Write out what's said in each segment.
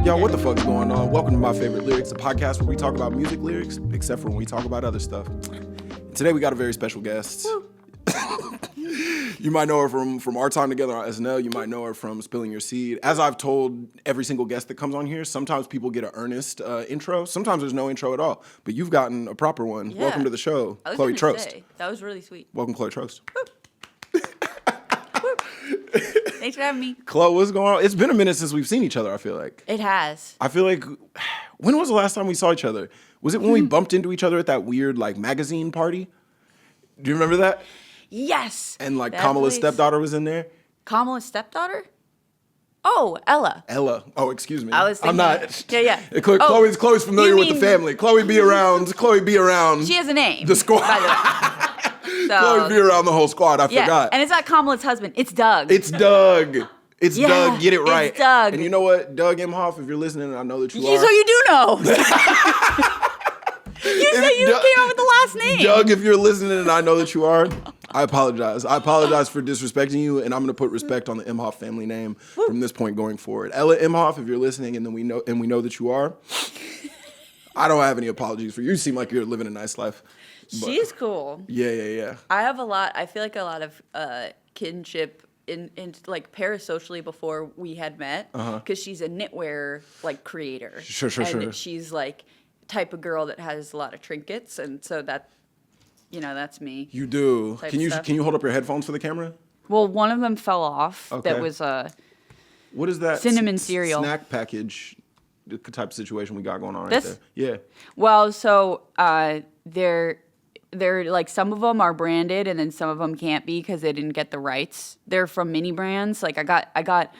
Yo, what the fuck is going on? Welcome to My Favorite Lyrics, a podcast where we talk about music lyrics, except for when we talk about other stuff. Today we got a very special guest. You might know her from our time together on SNL. You might know her from Spilling Your Seed. As I've told every single guest that comes on here, sometimes people get an earnest intro. Sometimes there's no intro at all. But you've gotten a proper one. Yeah. Welcome to the show, Chloe Troast. That was really sweet. Welcome, Chloe Troast. Thanks for having me. Chloe, what's going on? It's been a minute since we've seen each other, I feel like. It has. I feel like, when was the last time we saw each other? Was it when we bumped into each other at that weird, like, magazine party? Do you remember that? Yes. And, like, Kamala's stepdaughter was in there? Kamala's stepdaughter? Oh, Ella. Ella. Oh, excuse me. I was thinking. I'm not. Yeah. Chloe's familiar with the family. Chloe be around. Chloe be around. She has a name. The squad. By the way. So, Chloe be around the whole squad. I forgot. And it's not Kamala's husband. It's Doug. It's Doug. It's Doug. Get it right. It's Doug. And you know what? Doug Imhoff, if you're listening, I know that you are. So you do know. You said you came up with the last name. Doug, if you're listening and I know that you are, I apologize. I apologize for disrespecting you, and I'm going to put respect on the Imhoff family name from this point going forward. Ella Imhoff, if you're listening, and we know that you are, I don't have any apologies for you. You seem like you're living a nice life. She's cool. Yeah. I feel like a lot of kinship in like parasocially before we had met, because she's a knitwear like creator. Sure. She's like type of girl that has a lot of trinkets, and so that, that's me. You do. Can you hold up your headphones for the camera? Well, one of them fell off. Okay. That was what is that? Cinnamon cereal snack package type of situation we got going on right there. Yeah. Well, so they're like, some of them are branded and then some of them can't be because they didn't get the rights. They're from mini brands. Like I got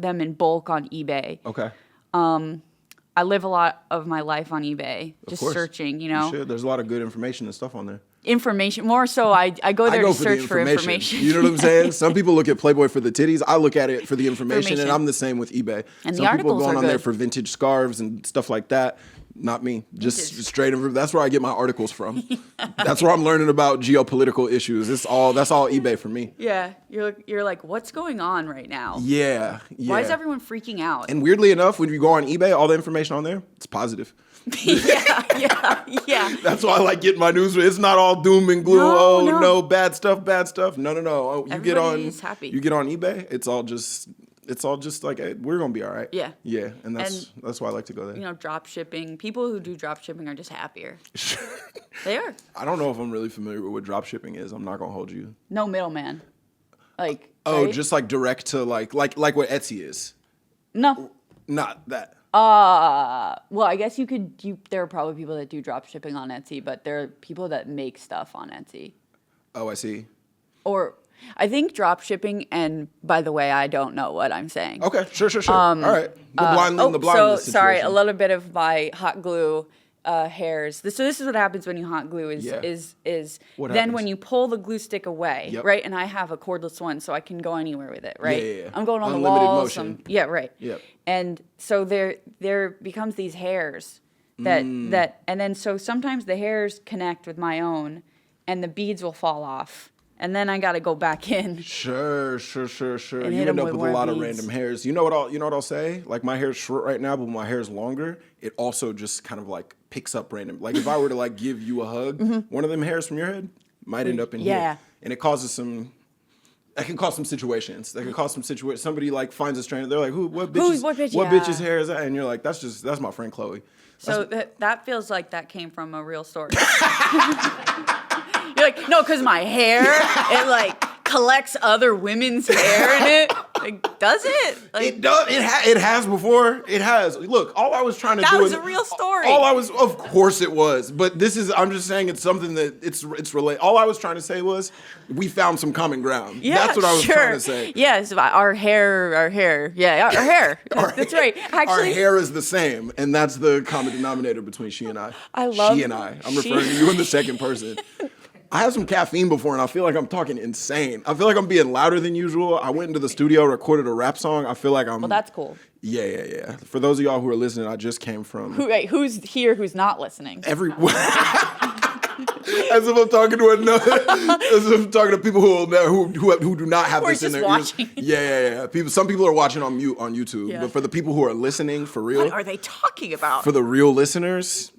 them in bulk on eBay. Okay. I live a lot of my life on eBay, just searching, You should. There's a lot of good information and stuff on there. Information, more so I go there to search for information. You know what I'm saying? Some people look at Playboy for the titties. I look at it for the information. And I'm the same with eBay. And some the people articles going are on good. there for vintage scarves and stuff like that. Not me. Just straight over. That's where I get my articles from. That's where I'm learning about geopolitical issues. That's all eBay for me. Yeah. You're like, what's going on right now? Yeah. Why is everyone freaking out? And weirdly enough, when you go on eBay, all the information on there, it's positive. Yeah. That's why I like getting my news. It's not all doom and gloom. No, bad stuff. No. Everybody's happy. You get on eBay, it's all just like, hey, we're gonna be all right. Yeah. Yeah, and that's why I like to go there. Drop shipping. People who do drop shipping are just happier. They are. I don't know if I'm really familiar with what drop shipping is. I'm not gonna hold you. No middleman. Like. Oh, right? just like direct to like what Etsy is. No. Not that. Well, I guess there are probably people that do drop shipping on Etsy, but there are people that make stuff on Etsy. Oh, I see. Or I think drop shipping, and by the way, I don't know what I'm saying. Okay, sure. All right. The blind so sorry, a little bit of my hot glue hairs. So this is what happens when you hot glue is what then happens? when you pull the glue stick away, Yep. right? And I have a cordless one, so I can go anywhere with it, right? Yeah. I'm going on Unlimited the walls. motion. Yeah, right. Yep. And so there becomes these hairs that and then so sometimes the hairs connect with my own, and the beads will fall off. And then I got to go back in. Sure. And You end up with a more lot of beads. random hairs. You know what I'll say? Like, my hair's short right now, but when my hair's longer, it also just kind of like picks up random. Like, if I were to like give you a hug, one of them hairs from your head might end up in here. And it causes that can cause some situations. Somebody like finds a strand. They're like, what bitch's hair is that? And you're like, that's my friend Chloe. So that feels like that came from a real story. You're like, no, because my hair, it like collects other women's hair in it. Like, does it? Like, It does. It has before. It has. Look, all I was trying to do. That was a real story. Of course it was. But I'm just saying it's something that it's related. All I was trying to say was we found some common ground. Yeah, that's what I was trying to say. Yes, our hair. Yeah, our hair. That's right. Actually, our hair is the same, and that's the common denominator between she and I. She and I. I'm referring to you in the second person. I had some caffeine before, and I feel like I'm talking insane. I feel like I'm being louder than usual. I went into the studio, recorded a rap song. I feel like I'm... Well, that's cool. Yeah. For those of y'all who are listening, I just came from... Who's here who's not listening? As if I'm talking to another. As if I'm talking to people who do not have this in their ears. Yeah. Some people are watching on mute on YouTube, but for the people who are listening for real, what are they talking about? For the real listeners,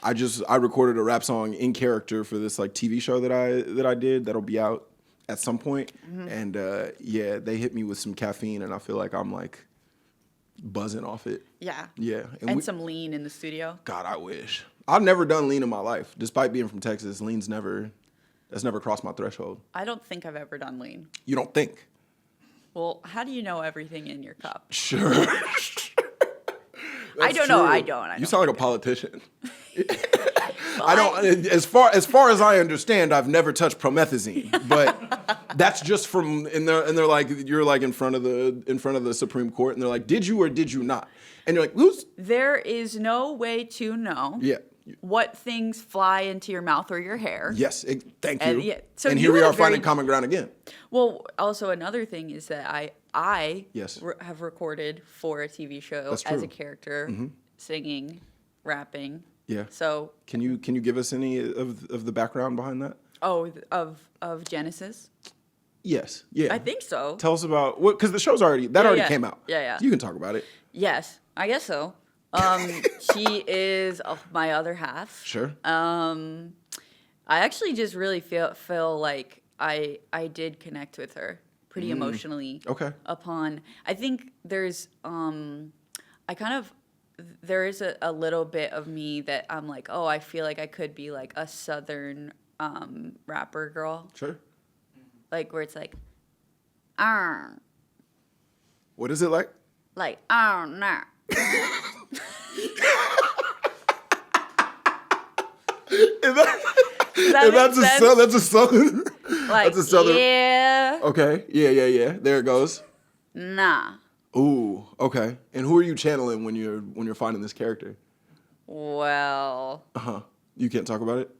I recorded a rap song in character for this like TV show that I did that'll be out at some point. And they hit me with some caffeine, and I feel like I'm like buzzing off it. Yeah. And some lean in the studio. God, I wish. I've never done lean in my life. Despite being from Texas, that's never crossed my threshold. I don't think I've ever done lean. You don't think? Well, how do you know everything in your cup? Sure. I don't know. I don't. You sound like a politician. I don't. As far as I understand, I've never touched promethazine, but that's just from. And they're like, you're like in front of the Supreme Court, and they're like, did you or did you not? And you're like, who's? There is no way to know. Yeah. What things fly into your mouth or your hair. Yes, thank you. So and here we are finding common ground again. Well, also another thing is that I yes. have recorded for a TV show as a character, singing, rapping. Yeah. So can you give us any of the background behind that? Oh, of Genesis? Yes. Yeah. I think so. Tell us about because the show's already came out. Yeah. You can talk about it. Yes, I guess so. She is my other half. Sure. I actually just really feel like I did connect with her pretty emotionally. Okay. I think there's there is a little bit of me that I'm like, oh, I feel like I could be like a Southern rapper girl. Sure. Like where it's like, What is it like? Like, nah. That's a southern. Like, that's a southern. Yeah. Okay. Yeah. There it goes. Nah. Ooh. Okay. And who are you channeling when you're finding this character? Well. You can't talk about it.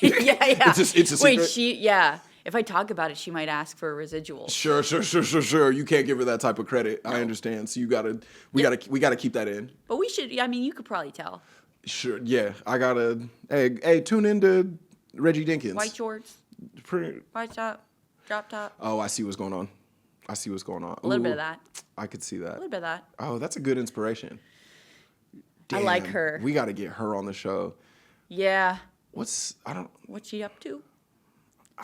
Yeah. It's a secret. Wait, if I talk about it, she might ask for a residual. Sure. You can't give her that type of credit. No. I understand. So we gotta keep that in. But we should. I mean, you could probably tell. Sure. Yeah. I gotta. Hey, tune into Reggie Dinkins. White shorts. White top. Drop top. Oh, I see what's going on. A little bit of that. I could see that. A little bit of that. Oh, that's a good inspiration. Damn, I like her. We got to get her on the show. Yeah. What's she up to?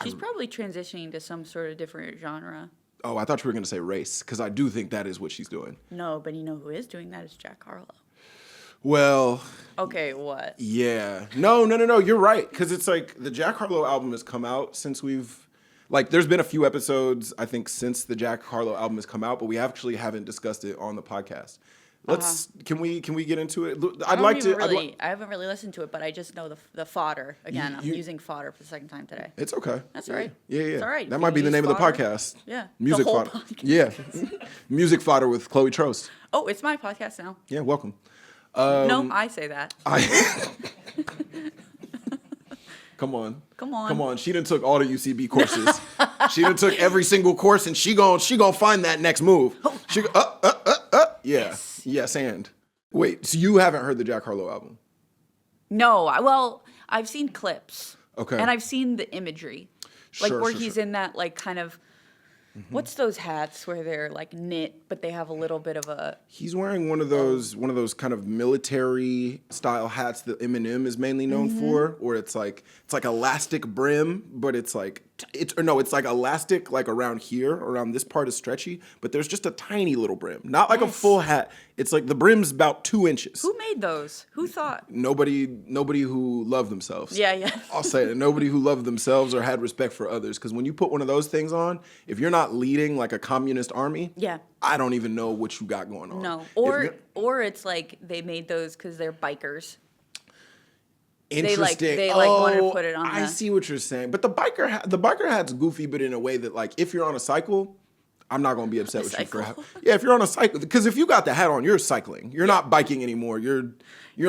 She's probably transitioning to some sort of different genre. Oh, I thought you were going to say race, because I do think that is what she's doing. No, but you know who is doing that is Jack Harlow. Well. Okay, what? Yeah. No. You're right, because it's like the Jack Harlow album has come out since there's been a few episodes, I think, since the Jack Harlow album has come out, but we actually haven't discussed it on the podcast. Can we get into it? I haven't really listened to it, but I just know the fodder. Again, I'm using fodder for the second time today. It's okay. That's all right. Yeah. It's all right. That might be the name of the podcast. Yeah. Music fodder. Podcast. Yeah. Music fodder with Chloe Troast. Oh, it's my podcast now. Yeah, welcome. No, I say that. Come on. She done took all the UCB courses. She done took every single course, and she gon' find that next move. She yeah. Yes, and wait. So you haven't heard the Jack Harlow album? No. Well, I've seen clips. Okay. And I've seen the imagery, he's in that like kind of. What's those hats where they're like knit, but they have a little bit of a... He's wearing one of those kind of military style hats that Eminem is mainly known for, where it's like elastic brim, but it's like elastic like around here, around this part is stretchy, but there's just a tiny little brim, not like a full hat. It's like the brim's about 2 inches. Who made those? Who thought? Nobody who loved themselves. Yeah. I'll say it. Nobody who loved themselves or had respect for others. Because when you put one of those things on, if you're not leading like a communist army, I don't even know what you got going on. No, or it's like they made those because they're bikers. Interesting. They wanted to put it on. I see what you're saying, but the biker hat's goofy, but in a way that like if you're on a cycle, I'm not gonna be upset with you for if you're on a cycle, because if you got the hat on, you're cycling. You're not biking anymore. You're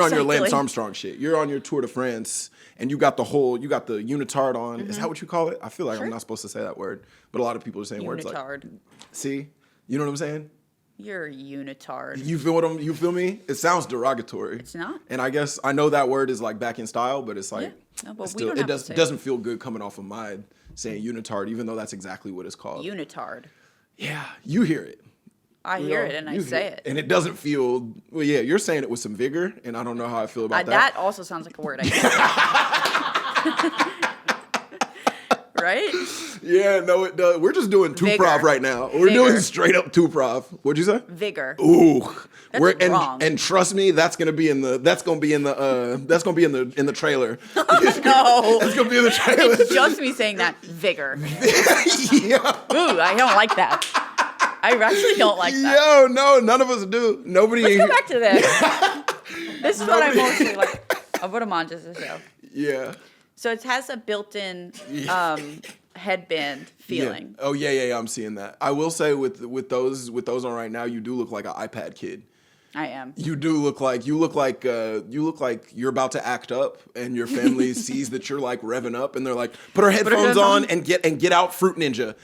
on your Lance Armstrong shit. You're on your Tour de France, and you got the unitard on. Is that what you call it? I feel like I'm not supposed to say that word, but a lot of people are saying words like. See, you know what I'm saying? You're a unitard. You feel me? It sounds derogatory. It's not. And I guess I know that word is like back in style, but it's like No, but still, we don't have to say doesn't feel good coming off of my saying unitard, even though that's exactly what it's called. Unitard. Yeah, you hear it. I hear it and I say it. And it doesn't feel, well, yeah, you're saying it with some vigor, and I don't know how I feel about that. That also sounds like a word I Right? Yeah, no, it does. We're just doing Vigor. two-prov right now. We're doing straight up two-prov. What'd you say? Vigor. Ooh. That's wrong. And trust me, that's gonna be in the trailer. No. That's gonna be in the trailer. It's just me saying that. Vigor. Yeah. Ooh, I don't like that. I actually don't like that. Yo, no, none of us do. Nobody. Let's go back to this. This is what I mostly like. I'll put them on just to show. Yeah. So it has a built-in headband feeling. Yeah. Oh yeah. I'm seeing that. I will say with those on right now, you do look like an iPad kid. I am. You do look like you're you're about to act up, and your family sees that you're like revving up, and they're like, put her headphones on and get out Fruit Ninja,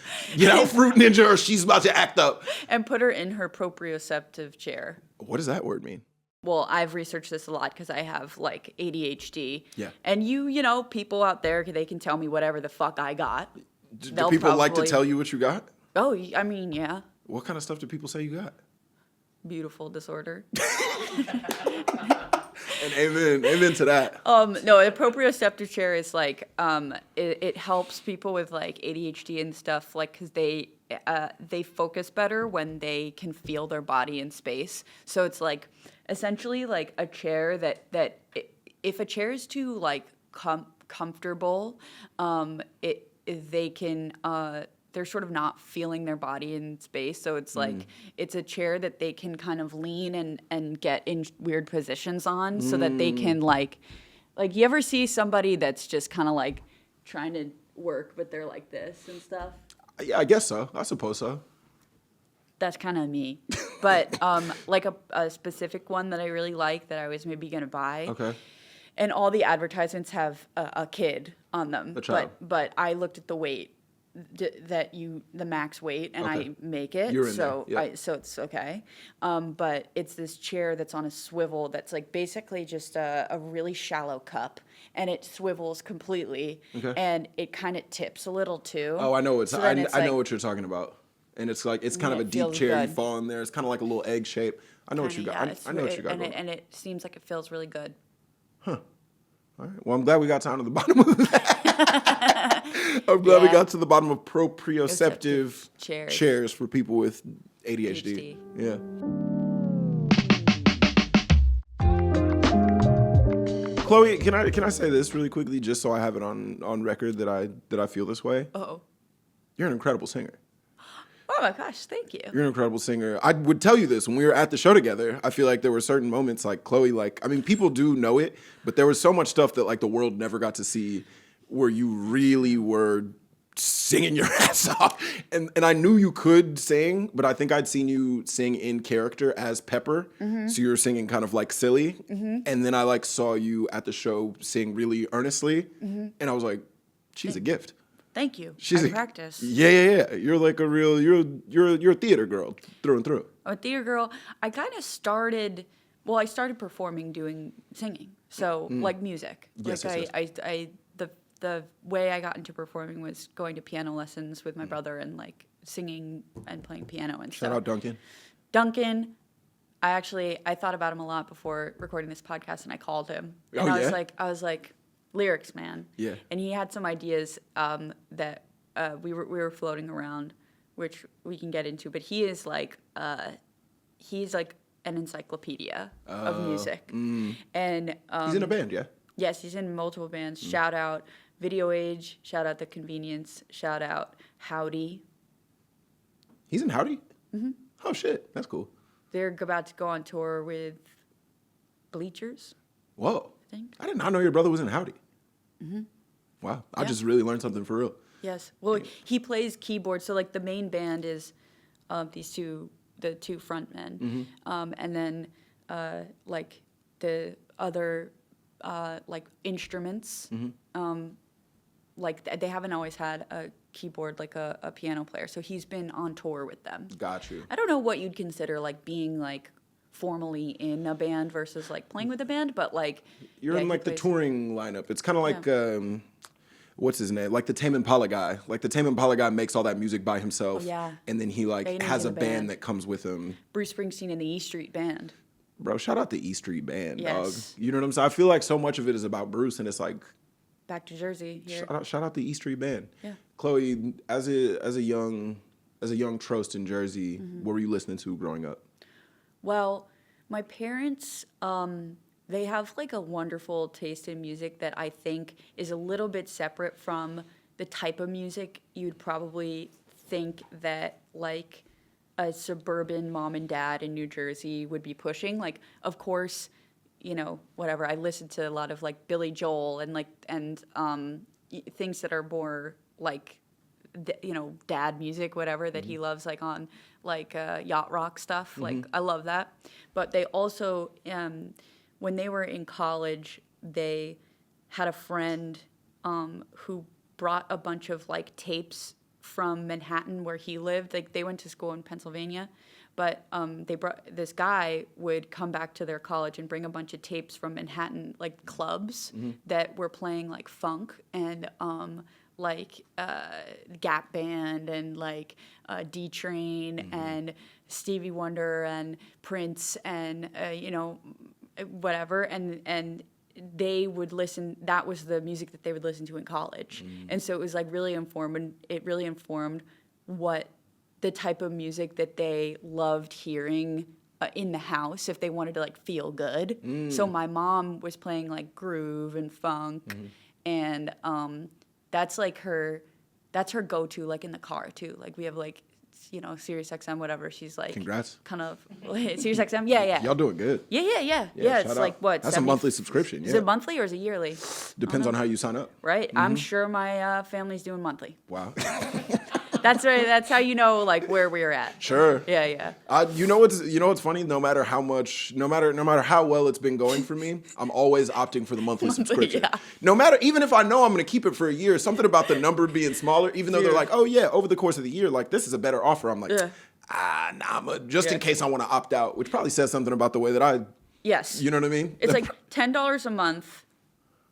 or she's about to act up. And put her in her proprioceptive chair. What does that word mean? Well, I've researched this a lot because I have like ADHD. Yeah. And people out there, they can tell me whatever the fuck I got. Do people like to tell you what you got? Oh, I mean, yeah. What kind of stuff do people say you got? Beautiful disorder. And amen to that. No, a proprioceptive chair is like it helps people with like ADHD and stuff, like because they focus better when they can feel their body in space. So it's like essentially like a chair that if a chair is too like comfortable, they can. They're sort of not feeling their body in space. So it's like, it's a chair that they can kind of lean and get in weird positions on so that they can like you ever see somebody that's just kind of like trying to work, but they're like this and stuff? Yeah, I guess so. I suppose so. That's kind of me. But like a specific one that I really like that I was maybe going to buy. Okay. And all the advertisements have a kid on them. A child. But I looked at the weight. The max weight, and Okay. I make it, You're in so there. Yeah. so it's okay. But it's this chair that's on a swivel that's like basically just a really shallow cup, and it swivels completely, Okay. and it kind of tips a little too. Oh, I know So then it's I know like- what you're talking about. And it's like it's kind of it a deep feels chair. You good. fall in there. It's kind of like a little egg shape. I know what you Kinda, got. yeah, it's I know what you got. and going. and it seems like it feels really good. All right. Well, I'm glad we got down to the bottom of that. I'm glad we Yeah. got to the bottom of proprioceptive Chairs. chairs for people with ADHD. ADHD. Yeah. Chloe, can I say this really quickly, just so I have it on record that I feel this way? Oh. You're an incredible singer. Oh my gosh, thank you. You're an incredible singer. I would tell you this when we were at the show together. I feel like there were certain moments like Chloe, people do know it, but there was so much stuff that like the world never got to see where you really were singing your ass off. And I knew you could sing, but I think I'd seen you sing in character as Pepper. Mm-hmm. So you were singing kind of like silly. Mm-hmm. And then I like saw you at the show sing really earnestly. Mm-hmm. And I was like, she's a gift. Thank you. She's I practice. Yeah. You're like a real, you're a theater girl through and through. I'm a theater girl. I kind of started performing doing singing. So like music. Yes, like yes. The way I got into performing was going to piano lessons with my brother and like singing and playing piano and stuff. Shout out Duncan. Duncan, I thought about him a lot before recording this podcast, and I called him. And Oh, I yeah? was like, lyrics, man. Yeah. And he had some ideas that we were floating around, which we can get into. But he's like an encyclopedia of music. And He's in a band, yeah? yes, he's in multiple bands. Shout out Video Age. Shout out The Convenience. Shout out Howdy. He's in Howdy? Mm-hmm. Oh, shit. That's cool. They're about to go on tour with Bleachers. Whoa. think. I did not know your brother was in Howdy. Mm-hmm. Wow. I just really learned something for real. Yes. Well, he plays keyboard. So, like, the main band is the two front men. Mm-hmm. And then, like, the other, like, instruments. Mm-hmm. Like, they haven't always had a keyboard, like a piano player. So he's been on tour with them. Got you. I don't know what you'd consider like being like formally in a band versus like playing with a band, but like you're in like the touring lineup. It's kind of like what's his name? Like the Tame Impala guy. Like the Tame Impala guy makes all that music by himself. Oh, yeah. And then he like has a band that comes with him. Bruce Springsteen and the E Street Band. Bro, shout out the E Street Band, yes. dog. You know what I'm saying? I feel like so much of it is about Bruce, and it's like back to Jersey here. Shout out the E Street Band. Yeah. Chloe, as a young Troast in Jersey, what were you listening to growing up? Well, my parents, they have like a wonderful taste in music that I think is a little bit separate from the type of music you'd probably think that like a suburban mom and dad in New Jersey would be pushing. Like, of course, you know, whatever. I listened to a lot of like Billy Joel and things that are more like, you know, dad music, whatever that he loves, like on like yacht rock stuff. Like, I love that. But they also, when they were in college, they had a friend who brought a bunch of like tapes from Manhattan where he lived. Like they went to school in Pennsylvania, but this guy would come back to their college and bring a bunch of tapes from Manhattan, like clubs that were playing like funk and like Gap Band and like D Train and Stevie Wonder and Prince and you know, whatever, and they would listen. That was the music that they would listen to in college, and so it was like really informed. And it really informed what the type of music that they loved hearing in the house if they wanted to like feel good. So my mom was playing like groove and funk, and that's like that's her go-to like in the car too. Like we have like, you know, Sirius XM, whatever. She's like, congrats. Kind of Sirius XM. Yeah. Y'all doing good. Yeah. It's out. like what? That's 70, a monthly subscription. Yeah. Is it monthly or is it yearly? Depends on how you sign up. Right. I'm sure my family's doing monthly. Wow. That's right. That's how you know like where we're at. Sure. Yeah. You know what's funny? No matter how well it's been going for me, I'm always opting for the monthly subscription. Yeah. No matter, even if I know I'm going to keep it for a year, something about the number being smaller, even though they're like, oh yeah, over the course of the year, like this is a better offer. I'm like, just in case I want to opt out, which probably says something about the way that I. Yes. You know what I mean? It's like $10 a month,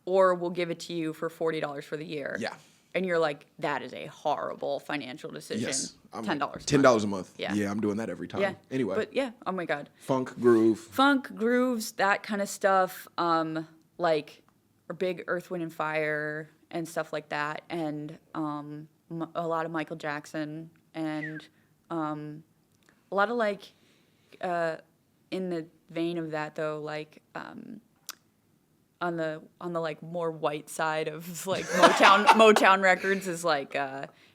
or we'll give it to you for $40 for the year. Yeah. And you're like, that is a horrible financial decision. Yes. $10. $10 a month. Yeah. Yeah, I'm doing that every time. Yeah. Anyway. But yeah, oh my God. Funk, grooves, that kind of stuff. Like or big Earth, Wind, and Fire and stuff like that. And a lot of Michael Jackson and a lot of like, in the vein of that though, like, on the like more white side of like Motown records is like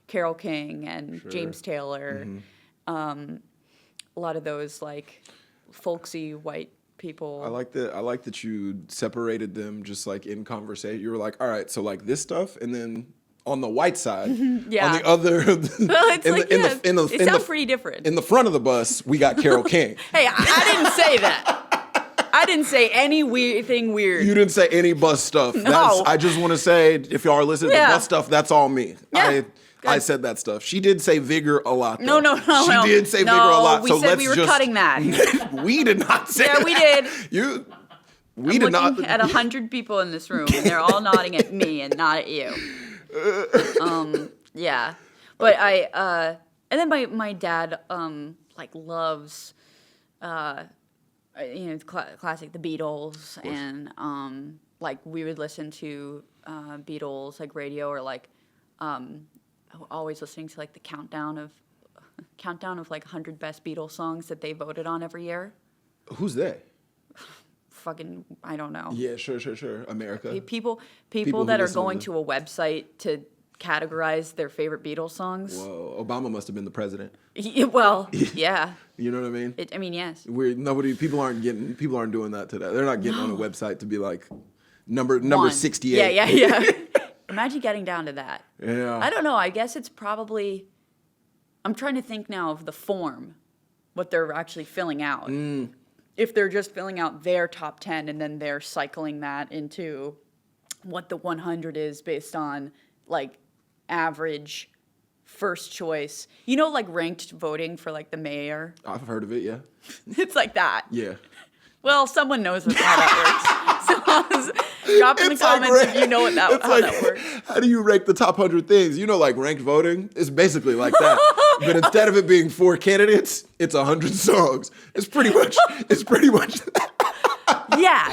Carole King and James Taylor, a lot of those like folksy white people. I like that you separated them just like in conversation. You were like, all right, so like this stuff, and then on the white side, on the other, it sounds pretty different. In the front of the bus, we got Carole King. Hey, I didn't say that. I didn't say any thing weird. You didn't say any bus stuff. No. I just want to say, if y'all are listening to bus stuff, that's all me. Yeah. I said that stuff. She did say vigor a lot, though. No. She did say vigor a lot. We said we were cutting that. We did not say that. Yeah, we did. We I'm did not. looking at 100 people in this room, and they're all nodding at me and not at you. Yeah. But and then my dad, like loves, classic, the Beatles, and like we would listen to Beatles like radio, or like always listening to like the countdown of like 100 best Beatles songs that they voted on every year. Who's they? Fucking, I don't know. Yeah, sure. America. People that are going to a website to categorize their favorite Beatles songs. Whoa, Obama must have been the president. Well, yeah. You know what I mean? Yes. People aren't doing that today. They're not getting on a website to be like number 68. Yeah. Imagine getting down to that. Yeah. I don't know. I guess it's probably, I'm trying to think now of the form, what they're actually filling out. If they're just filling out their top 10 and then they're cycling that into what the 100 is based on like average first choice. You know, like ranked voting for like the mayor. I've heard of it. Yeah. It's like that. Yeah. Well, someone knows how that works. So drop in the comments if you know how that works. How do you rank the top 100 things? You know, like ranked voting. It's basically like that. But instead of it being 4 candidates, it's 100 songs. It's pretty much. Yeah,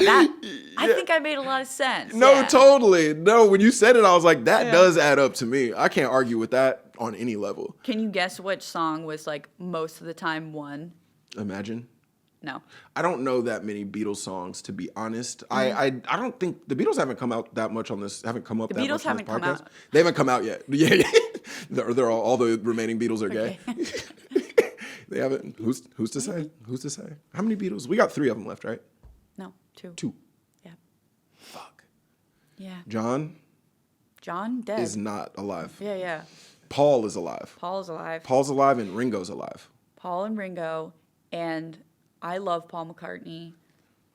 I think I made a lot of sense. No, totally. No, when you said it, I was like, that does add up to me. I can't argue with that on any level. Can you guess which song was like most of the time one? Imagine. No. I don't know that many Beatles songs, to be honest. I don't think the Beatles haven't come out that much on this. Haven't come up that much on this podcast. Out. They haven't come out yet. Yeah. They're all the remaining Beatles are gay. Okay. They haven't. Who's to say? Who's to say? How many Beatles? We got 3 of them left, right? No, 2. 2. Yeah. Fuck. Yeah. John dead. is not alive. Yeah. Paul is alive. Paul's alive. Paul's alive and Ringo's alive. Paul and Ringo, and I love Paul McCartney.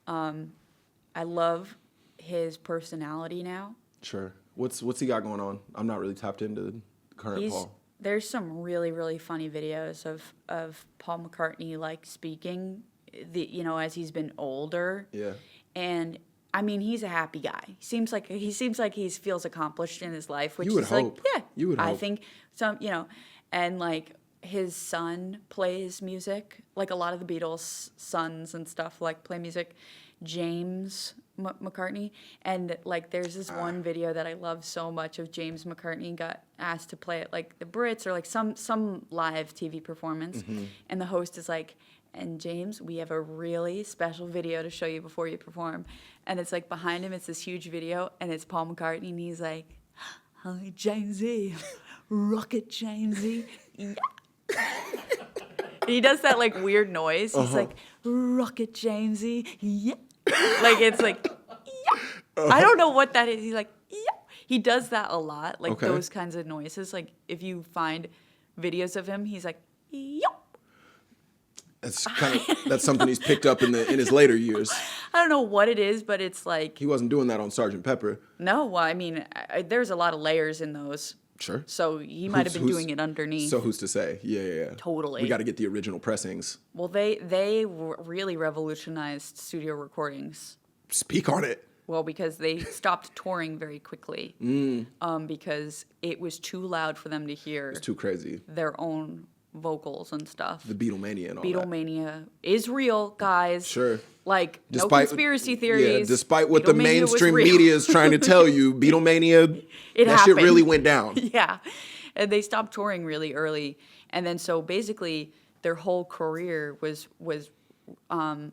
I love his personality now. Sure. What's he got going on? I'm not really tapped into current Paul. There's some really, really funny videos of Paul McCartney like speaking, as he's been older. Yeah. And I mean, he's a happy guy. He seems like he feels accomplished in his life, which you would is hope. like, yeah. You would hope. I think and like his son plays music. Like a lot of the Beatles' sons and stuff like play music. James McCartney, and like there's this one video that I love so much of James McCartney got asked to play at like the Brits or like some live TV performance, and the host is like, and James, we have a really special video to show you before you perform, and it's like behind him it's this huge video and it's Paul McCartney and he's like, hi Jamesy, rocket Jamesy, yeah. He does that like weird noise. He's like, rocket Jamesy, yeah. Like it's like, yeah. I don't know what that is. He's like, yeah. He does that a lot, like those kinds of noises. Like if you find videos of him, he's like, yeah. That's something he's picked up in his later years. I don't know what it is, but it's like he wasn't doing that on Sgt. Pepper. No, well, I mean, there's a lot of layers in those. Sure. So he might have been doing it underneath. So who's to say? Yeah. Totally. We got to get the original pressings. Well, they really revolutionized studio recordings. Speak on it. Well, because they stopped touring very quickly. Because it was too loud for them to hear. It's too crazy. Their own vocals and stuff. The Beatlemania and all that. Beatlemania is real, guys. Sure. Like, no conspiracy theories. Yeah, despite what the mainstream media is trying to tell you, Beatlemania, shit really went down. Yeah. And they stopped touring really early. And then so basically their whole career was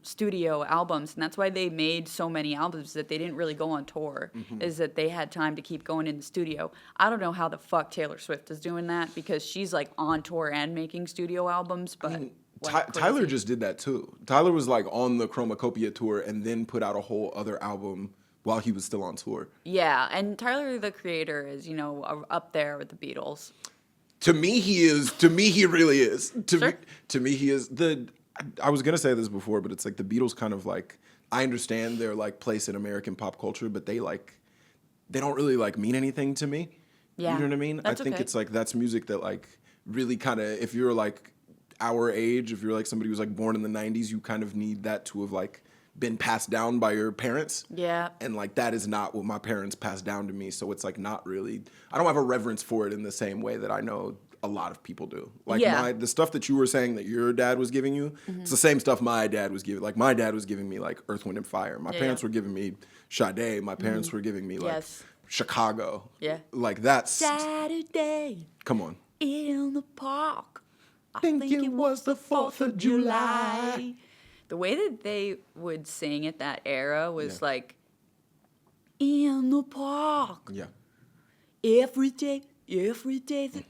studio albums. And that's why they made so many albums that they didn't really go on tour, is that they had time to keep going in the studio. I don't know how the fuck Taylor Swift is doing that because she's like on tour and making studio albums, but... Tyler just did that too. Tyler was like on the Chromacopia tour and then put out a whole other album while he was still on tour. Yeah, and Tyler, the creator, is, up there with the Beatles. To me, he is. To me, he really is. Sure. To me, he is. I was going to say this before, but it's like the Beatles kind of like, I understand their like place in American pop culture, but they don't really like mean anything to me. Yeah. You know what I mean? I think it's like, that's music that like really kind of, if you're like our age, if you're like somebody who's like born in the 90s, you kind of need that to have like been passed down by your parents. Yeah. And like that is not what my parents passed down to me. So it's like not really, I don't have a reverence for it in the same way that I know a lot of people do. Like the stuff that you were saying that your dad was giving you, it's the same stuff my dad was giving. Like my dad was giving me like Earth, Wind and Fire. My parents were giving me Sade. My parents were giving me like Chicago. Yeah. Like that's Saturday. Come on. In the park. I think it was the 4th of July. The way that they would sing at that era was like, in the park. Yeah. Every day, every day's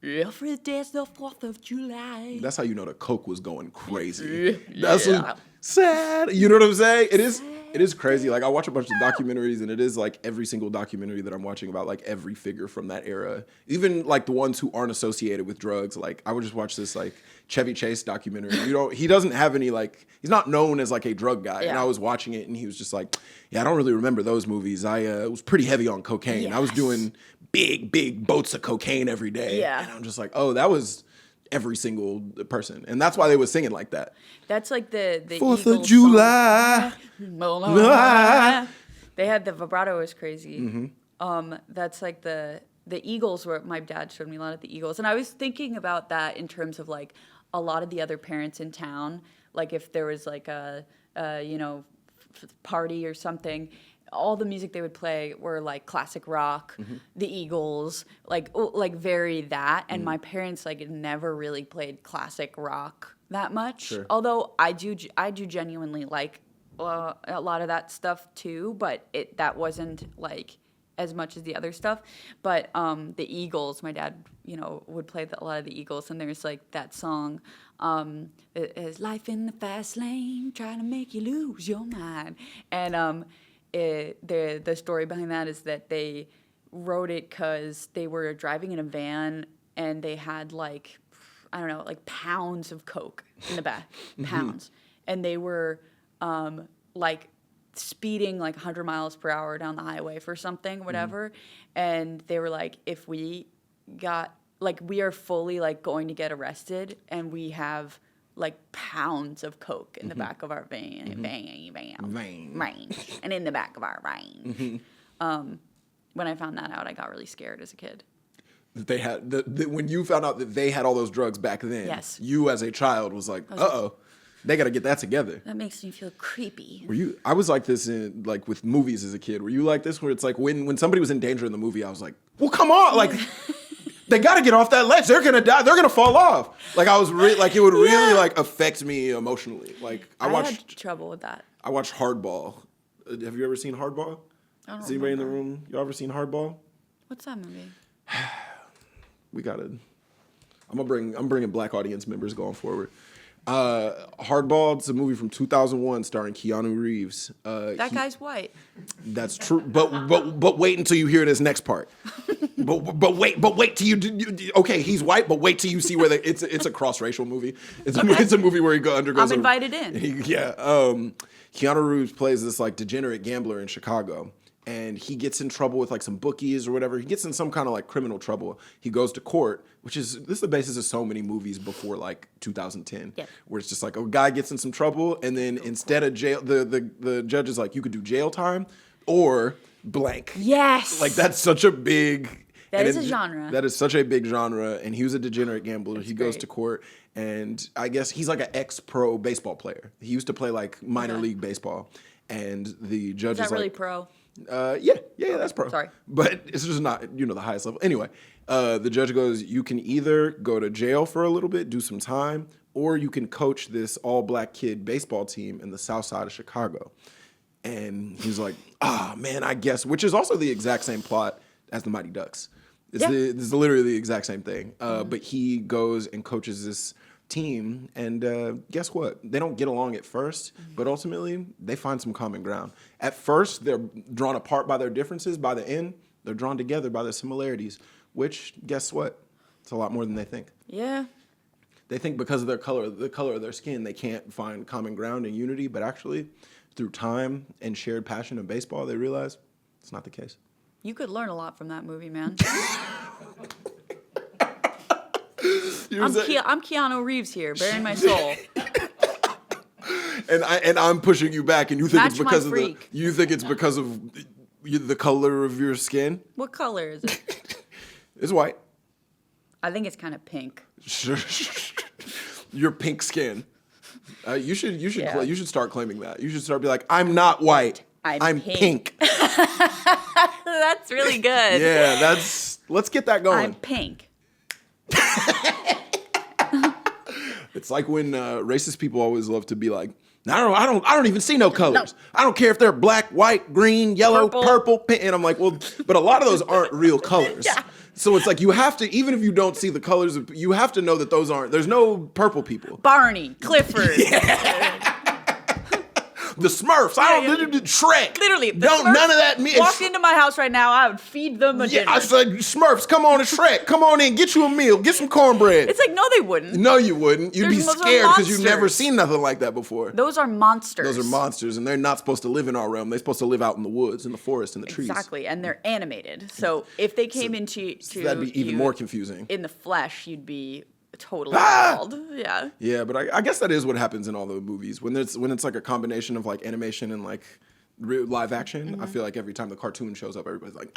the 4th of July. That's how you know the coke was going crazy. That's sad. You know what I'm saying? It is crazy. Like I watch a bunch of documentaries, and it is like every single documentary that I'm watching about like every figure from that era, even like the ones who aren't associated with drugs. Like I would just watch this like Chevy Chase documentary. He doesn't have any like, he's not known as like a drug guy. Yeah. And I was watching it, and he was just like, yeah, I don't really remember those movies. I was pretty heavy on cocaine. Yes. I was doing big boats of cocaine every day. Yeah. And I'm just like, oh, that was every single person, and that's why they were singing like that. That's like the 4th of July. They had the vibrato was crazy. Mm-hmm. That's like the Eagles were. My dad showed me a lot of the Eagles, and I was thinking about that in terms of like a lot of the other parents in town. Like if there was like a party or something. All the music they would play were like classic rock, the Eagles, like very that. And my parents like never really played classic rock that much. Sure. Although I do genuinely like a lot of that stuff too, but that wasn't like as much as the other stuff. But the Eagles, my dad, would play a lot of the Eagles, and there's like that song. Is life in the fast lane, trying to make you lose your mind, and the story behind that is that they wrote it because they were driving in a van and they had like, I don't know, like pounds of coke in the back, pounds. And they were like speeding like 100 miles per hour down the highway for something, whatever. And they were like, if we got, like, we are fully like going to get arrested and we have like pounds of coke in the back of our vein, and in the back of our vein. When I found that out, I got really scared as a kid. They had when you found out that they had all those drugs back then. Yes. You as a child was like, they got to get that together. That makes me feel creepy. Were you? I was like this in like with movies as a kid. Were you like this? Where it's like when somebody was in danger in the movie, I was like, well, come on, like. They got to get off that ledge. They're going to die. They're going to fall off. Like I was like it would really like affect me emotionally. Like I had trouble with that. I watched Hardball. Have you ever seen Hardball? Has anybody in the room? You ever seen Hardball? What's that movie? We got to I'm bringing black audience members going forward. Hardball, it's a movie from 2001 starring Keanu Reeves. That guy's white. That's true, but wait until you hear this next part. but wait till you okay, he's white, but wait till you see where it's a cross-racial movie. It's a movie where he undergoes. I'm invited in. Keanu Reeves plays this like degenerate gambler in Chicago. And he gets in trouble with like some bookies or whatever. He gets in some kind of like criminal trouble. He goes to court, this is the basis of so many movies before like 2010, where it's just like a guy gets in some trouble, and then instead of jail, the judge is like, you could do jail time or blank. Yes, like that's such a big. That is a genre. That is such a big genre, and he was a degenerate gambler. He goes to court, and I guess he's like an ex-pro baseball player. He used to play like minor league baseball, and the judge is really like, pro. Yeah, that's pro. Sorry. But it's just not, the highest level. Anyway, the judge goes, you can either go to jail for a little bit, do some time, or you can coach this all-black kid baseball team in the south side of Chicago. And he's like, man, I guess, which is also the exact same plot as the Mighty Ducks. It's literally the exact same thing. But he goes and coaches this team, and guess what? They don't get along at first, but ultimately they find some common ground. At first, they're drawn apart by their differences. By the end, they're drawn together by their similarities, which, guess what? It's a lot more than they think. Yeah. They think because of the color of their skin, they can't find common ground and unity, but actually, through time and shared passion of baseball, they realize it's not the case. You could learn a lot from that movie, man. I'm Keanu Reeves here, bearing my soul. and I'm pushing you back, and you think it's because of the color of your skin? What color is it? It's white. I think it's kind of pink. Sure. Your pink skin. You should start claiming that. You should start be like, I'm not white. I'm pink. That's really good. Yeah, let's get that going. I'm pink. It's like when racist people always love to be like, I don't even see no colors. No. I don't care if they're black, white, green, yellow, purple, pink. And I'm like, well, but a lot of those aren't real colors. Yeah. So it's like you have to, even if you don't see the colors, you have to know that there's no purple people. Barney, Clifford. The Smurfs. I don't Shrek. Literally, None of that. Walked into my house right now, I would feed them a dinner. I said, Smurfs, come on to Shrek. Come on in, get you a meal, get some cornbread. It's like, no, they wouldn't. No, you wouldn't. You'd be scared because you've never seen nothing like that before. Those are monsters. Those are monsters, and they're not supposed to live in our realm. They're supposed to live out in the woods, in the forest, in the trees. Exactly, and they're animated. So if they came into that'd be even more confusing. In the flesh, you'd be totally wild. Yeah. Yeah, but I guess that is what happens in all the movies when it's like a combination of like animation and like live action. I feel like every time the cartoon shows up, everybody's like,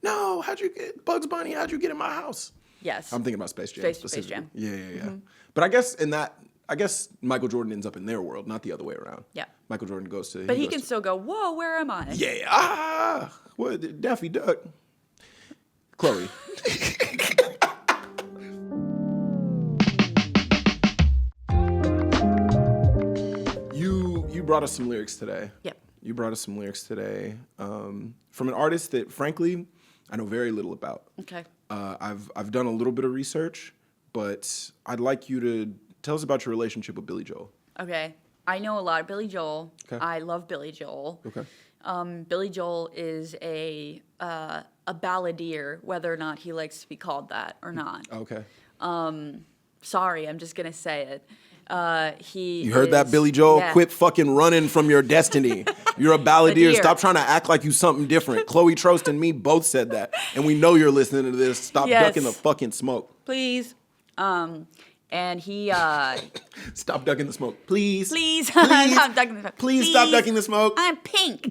no, how'd you get Bugs Bunny? How'd you get in my house? Yes. I'm thinking about Space Jam. Space Jam. Yeah. Mm-hmm. But I guess Michael Jordan ends up in their world, not the other way around. Yeah. Michael Jordan goes to. But he can still go, whoa, where am I? Yeah. What? Daffy Duck. Chloe. You brought us some lyrics today. Yep. You brought us some lyrics today from an artist that, frankly, I know very little about. Okay. I've done a little bit of research, but I'd like you to tell us about your relationship with Billy Joel. Okay. I know a lot of Billy Joel. Okay. I love Billy Joel. Okay. Billy Joel is a balladier, whether or not he likes to be called that or not. Okay. Sorry, I'm just gonna say it. You heard that, Billy Joel? Yeah. Quit fucking running from your destiny. You're a balladier. Stop trying to act like you something different. Chloe Troast and me both said that. And we know you're listening to this. Stop ducking the fucking smoke. Please. And he... Stop ducking the smoke. Please. Please. Please. Stop ducking the smoke. Please stop ducking the smoke. I'm pink.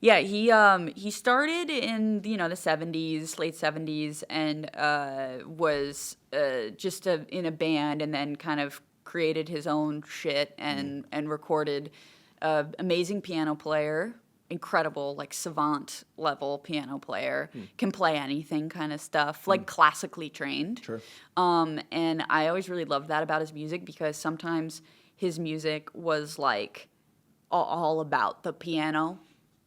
Yeah, he started in the 70s, late 70s, and was just in a band, and then kind of created his own shit and recorded. Amazing piano player, incredible like savant level piano player, can play anything kind of stuff, like classically trained. Sure. And I always really loved that about his music because sometimes his music was like all about the piano.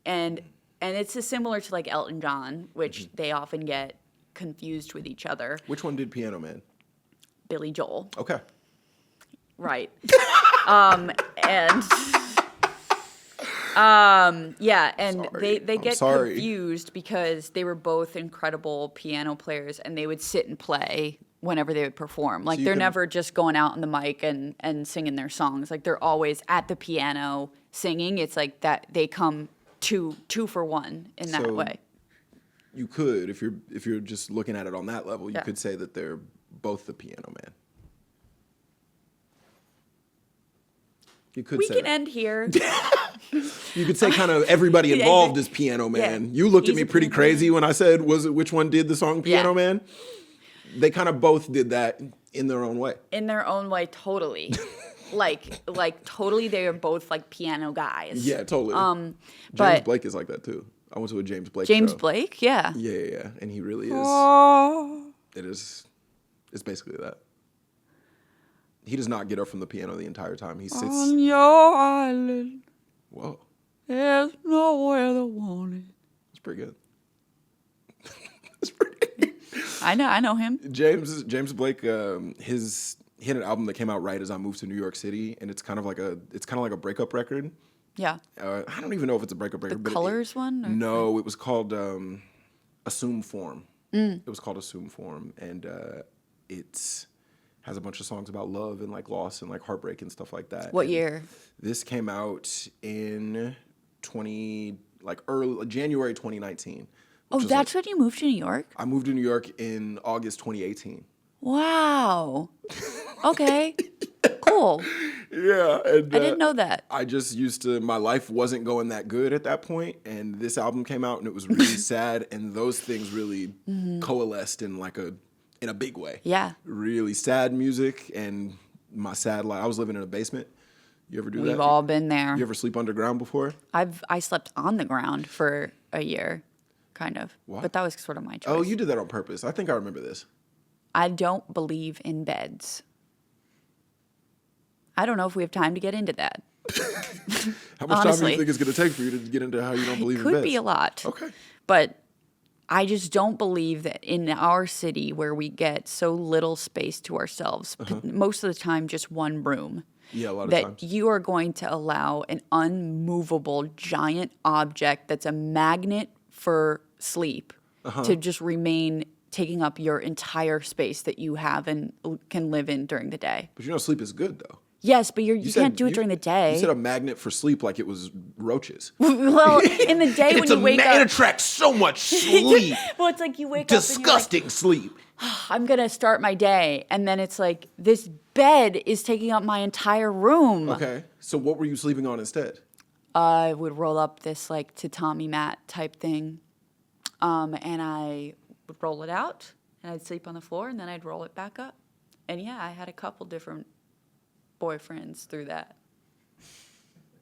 And it's similar to like Elton John, which they often get confused with each other. Which one did Piano Man? Billy Joel. Okay. Right. And they get confused because they were both incredible piano players and they would sit and play whenever they would perform. Like they're never just going out on the mic and singing their songs. Like they're always at the piano singing. It's like that they come two for one in that way. You could, if you're just looking at it on that level, you could say that they're both the piano man. You could. We can end here. You could say kind of everybody involved is Piano Man. Yeah. You looked at me pretty crazy when I said, which one did the song Piano Man? They kind of both did that in their own way. In their own way, totally. like totally, they are both like piano guys. Yeah, totally. James Blake is like that too. I went to a James Blake show. Blake, yeah. Yeah, and he really is. It is. It's basically that. He does not get up from the piano the entire time. He sits on your island. Whoa. There's nowhere to want it. It's pretty good. It's pretty good. I know him. James Blake, he had an album that came out right as I moved to New York City, and it's kind of like a breakup record. Yeah. I don't even know if it's a breakup record. The Colors one? Or? No, it was called Assume Form. It was called Assume Form, and it has a bunch of songs about love and like loss and like heartbreak and stuff like that. What year? This came out in January 2019. Oh, that's when you moved to New York? I moved to New York in August 2018. Wow. Okay. Cool. Yeah. And, I didn't know that. I just my life wasn't going that good at that point, and this album came out, and it was really sad, and those things really coalesced in in a big way. Yeah. Really sad music and my sad life. I was living in a basement. You ever do that? We've all been there. You ever sleep underground before? I slept on the ground for a year, kind of. What? But that was sort of my choice. Oh, you did that on purpose. I think I remember this. I don't believe in beds. I don't know if we have time to get into that. How much time do you think it's going to take for you to get into how you don't believe in beds? It could be a lot. Okay. But I just don't believe that in our city where we get so little space to ourselves, most of the time just one room, Yeah, a lot of that times. you are going to allow an unmovable giant object that's a magnet for sleep to just remain taking up your entire space that you have and can live in during the day. But sleep is good though. Yes, but you can't do it during the day. You said a magnet for sleep like it was roaches. Well, in the day when you wake up. It attracts so much sleep. Well, it's like you wake Disgusting up and sleep. I'm going to start my day. And then it's like, this bed is taking up my entire room. Okay. So what were you sleeping on instead? I would roll up this like tatami mat type thing. And I would roll it out and I'd sleep on the floor and then I'd roll it back up. And yeah, I had a couple different boyfriends through that.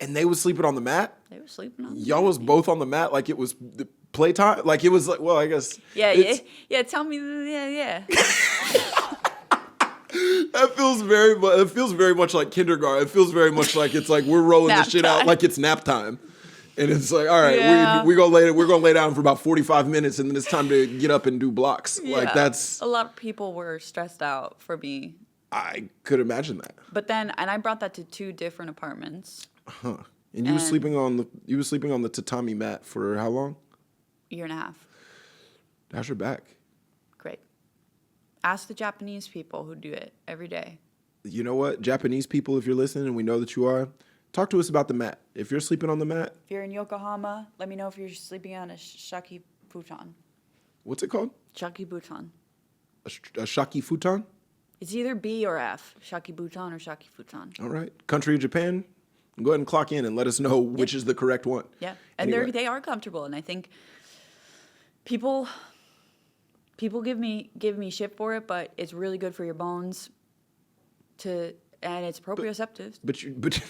And they was sleeping on the mat? They were sleeping on the Y'all mat. was both on the mat like it was the playtime? Like it was like, well, I guess. Yeah, tell me, yeah. That feels very much like kindergarten. It feels very much like it's like we're rolling Nap this shit out time. like it's nap time. And it's like, all right, Yeah. we're gonna lay down for about 45 minutes and then it's time to get up and do blocks. Yeah. Like that's a lot of people were stressed out for me. I could imagine that. But then, and I brought that to 2 different apartments. Huh. And you were sleeping on the tatami mat for how long? Year and a half. How's your back? Great. Ask the Japanese people who do it every day. You know what? Japanese people, if you're listening and we know that you are, talk to us about the mat. If you're sleeping on the mat. If you're in Yokohama, let me know if you're sleeping on a shaki futon. What's it called? Shaki futon. A shaki futon? It's either B or F. Shaki futon or shaki futon. All right. Country of Japan? Go ahead and clock in and let us know which is the correct one. Yeah. And Anyway. they are comfortable. And I think people give me shit for it, but it's really good for your bones and it's proprioceptive. But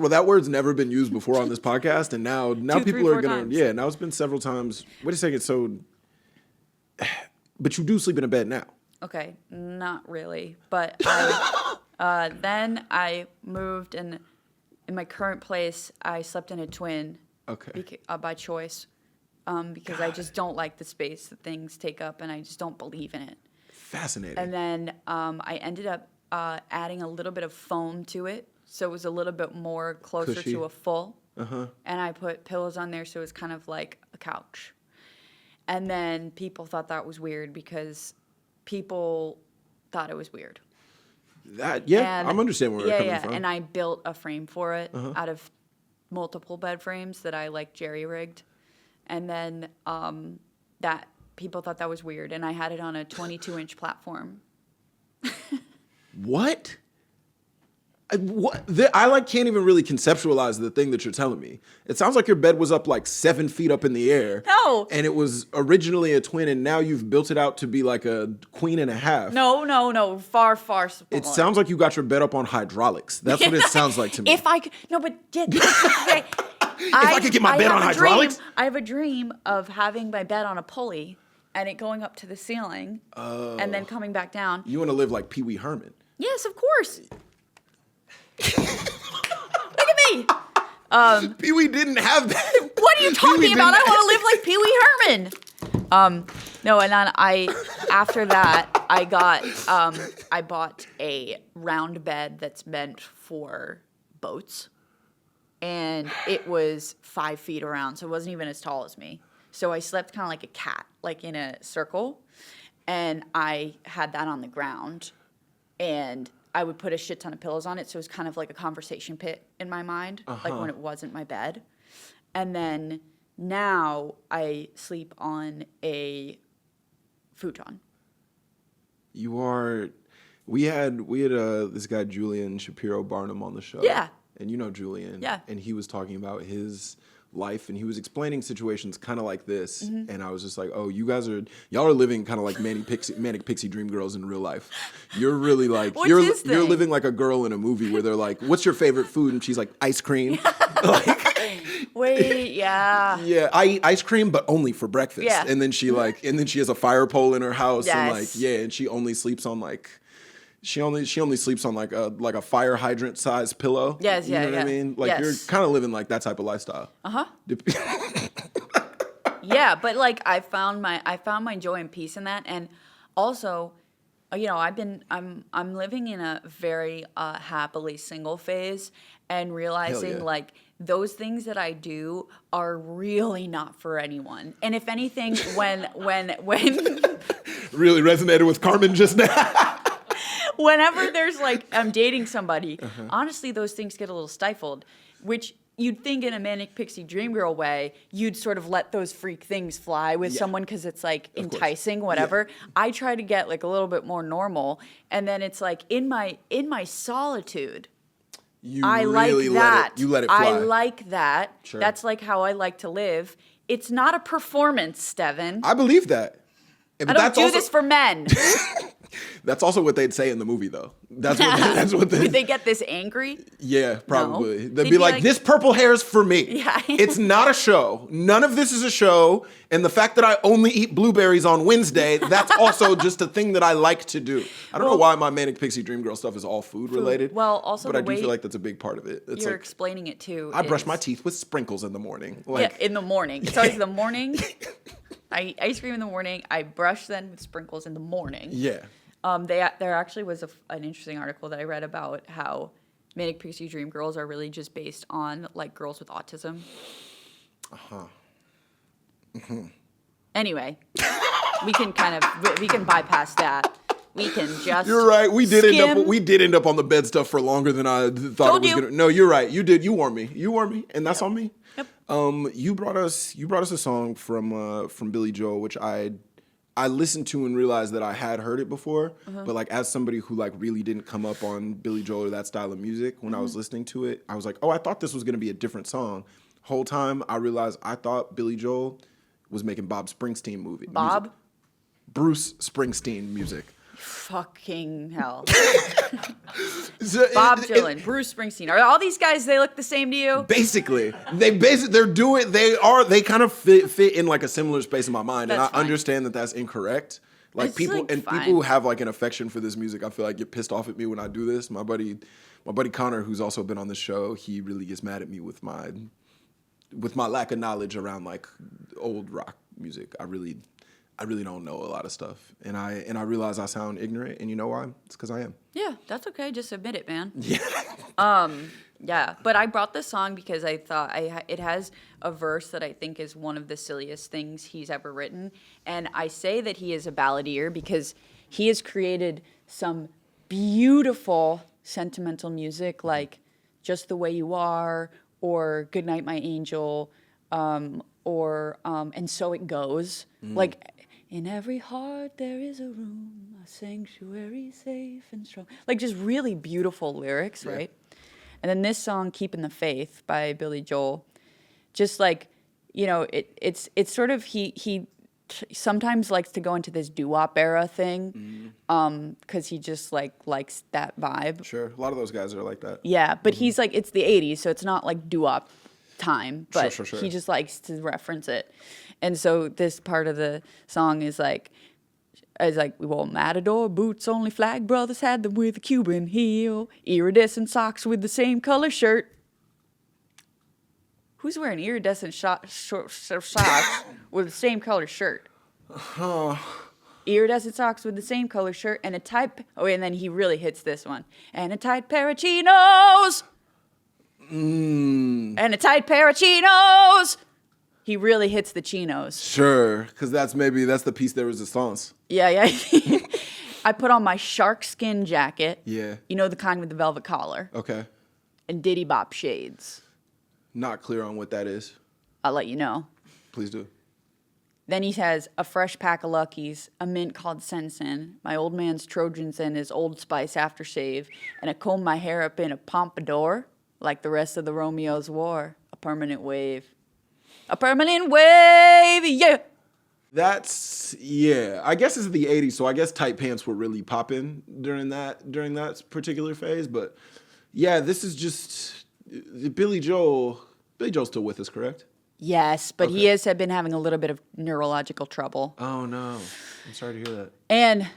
that word's never been used before on this podcast, and now 2, people 3, are 4 gonna times. now it's been several times. Wait a second, so but you do sleep in a bed now. Okay, not really. But then I moved, and in my current place, I slept in a twin. Okay. By choice, because I just don't like the space that things take up, and I just don't believe in it. Fascinating. And then I ended up adding a little bit of foam to it, so it was a little bit more closer Cushy. to a full. Uh-huh. And I put pillows on there, so it was kind of like a couch. And then people thought that was weird because people thought it was weird. And I'm understanding where you're coming from. And I built a frame for it out of multiple bed frames that I like jerry-rigged. And then that people thought that was weird, and I had it on a 22-inch platform. What? I can't even really conceptualize the thing that you're telling me. It sounds like your bed was up like 7 feet up in the air. No. And it was originally a twin, and now you've built it out to be like a queen and a half. No, far smaller. It sounds like you got your bed up on hydraulics. That's what it sounds like to me. If I could, no, but if I could get my bed on hydraulics? I have a dream of having my bed on a pulley and it going up to the ceiling and then coming back down. You want to live like Pee Wee Herman. Yes, of course. Look at me. Pee Wee didn't have that. What are you talking about? I want to live like Pee Wee Herman. No, and then after that, I bought a round bed that's meant for boats. And it was 5 feet around, so it wasn't even as tall as me. So I slept kind of like a cat, like in a circle. And I had that on the ground. And I would put a shit ton of pillows on it, so it was kind of like a conversation pit in my mind, like when it wasn't my bed. And then now I sleep on a futon. We had this guy Julian Shapiro Barnum on the show. Yeah. And you know Julian. Yeah. And he was talking about his life, and he was explaining situations kind of like this. Mm-hmm. And I was just like, oh, y'all are living kind of like manic pixie dream girls in real life. You're really like, What's you're his thing? living like a girl in a movie where they're like, what's your favorite food? And she's like, ice cream. Wait, yeah. Yeah, I eat ice cream, but only for breakfast. Yeah. And then she has a fire pole in her house, Yes. and she only sleeps on she only sleeps on like a fire hydrant sized pillow. Yes, you know what I yeah. mean? Like Yes. you're kind of living like that type of lifestyle. Yeah, but like I found my joy and peace in that, and also I'm living in a very happily single phase, and realizing yeah. like those things that I do are really not for anyone. And if anything, when Really resonated with Carmen just now. whenever there's like I'm dating somebody, honestly, those things get a little stifled, which you'd think in a manic pixie dream girl way, you'd sort of let those freak things fly with someone because it's like enticing, whatever. Yeah. I try to get like a little bit more normal, and then it's like in my solitude. I really like that. You let it fly. I like that. Sure. That's like how I like to live. It's not a performance, Steven. I believe that. But I don't do this for men. That's also what they'd say in the movie, though. That's what Would they get this angry? Yeah, probably. No. They'd be like, this purple hair is for me. Yeah. It's not a show. None of this is a show. And the fact that I only eat blueberries on Wednesday, that's also just a thing that I like to do. I don't know why my Manic Pixie Dream Girl stuff is all food related. Well, also but I do feel like that's a big part of it. It's you're like, explaining it too. I brush my teeth with sprinkles in the morning. Like, yeah, in the morning. It's always the morning. I eat ice cream in the morning. I brush then with sprinkles in the morning. Yeah. There actually was an interesting article that I read about how Manic Pixie Dream Girls are really just based on like girls with autism. Anyway, we can bypass that. We can just. You're right. We did end up on the bed stuff for longer than I thought it was gonna. No, you're right. You did. You warned me, and that's on me. Yep. You brought us a song from Billy Joel, which I listened to and realized that I had heard it before, but like as somebody who like really didn't come up on Billy Joel or that style of music, when I was listening to it, I was like, oh, I thought this was gonna be a different song. Whole time I realized I thought Billy Joel was making Bob Springsteen music. Bruce Springsteen music. Fucking hell. Bob Dylan, Bruce Springsteen. Are all these guys, they look the same to you? Basically. They kind of fit in like a similar space in my mind. That's and I fine. understand that that's incorrect. Like It's, people like, and fine. people who have like an affection for this music, I feel like get pissed off at me when I do this. My buddy Connor, who's also been on the show, he really gets mad at me with my lack of knowledge around like old rock music. I really don't know a lot of stuff, and I realize I sound ignorant, and you know why? It's because I am. Yeah, that's okay. Just admit it, man. Yeah. Yeah, but I brought this song because I thought it has a verse that I think is one of the silliest things he's ever written, and I say that he is a balladeer because he has created some beautiful sentimental music like "Just the Way You Are" or "Good Night, My Angel," or "And So It Goes." Like. In every heart there is a room, a sanctuary safe and strong. Like just really beautiful lyrics, right? And then this song, Keeping the Faith by Billy Joel, just like, it's sort of, he sometimes likes to go into this doo-wop era thing because he just likes that vibe. Sure. A lot of those guys are like that. Yeah, but he's like, it's the 80s, so it's not like doo-wop time, but Sure. he just likes to reference it. And so this part of the song is like, we wore Matador boots, only flag brothers had them with a Cuban heel, iridescent socks with the same color shirt. Who's wearing iridescent socks with the same color shirt? Iridescent socks with the same color shirt and a tight, and then he really hits this one, and a tight pair of chinos. And a tight pair of chinos. He really hits the chinos. Sure, because that's the piece de resistance. Yeah. I put on my shark skin jacket. Yeah. You know, the kind with the velvet collar. Okay. And Diddy Bop shades. Not clear on what that is. I'll let you know. Please do. Then he has a fresh pack of Luckies, a mint called Sensen, my old man's Trojans and his Old Spice aftershave, and I comb my hair up in a pompadour like the rest of the Romeos wore. A permanent wave. A permanent wave, yeah. I guess it's the 80s, so I guess tight pants were really popping during that particular phase. But yeah, this is just Billy Joel. Billy Joel's still with us, correct? Yes, but he has been having a little bit of neurological trouble. Oh no, I'm sorry to hear that. And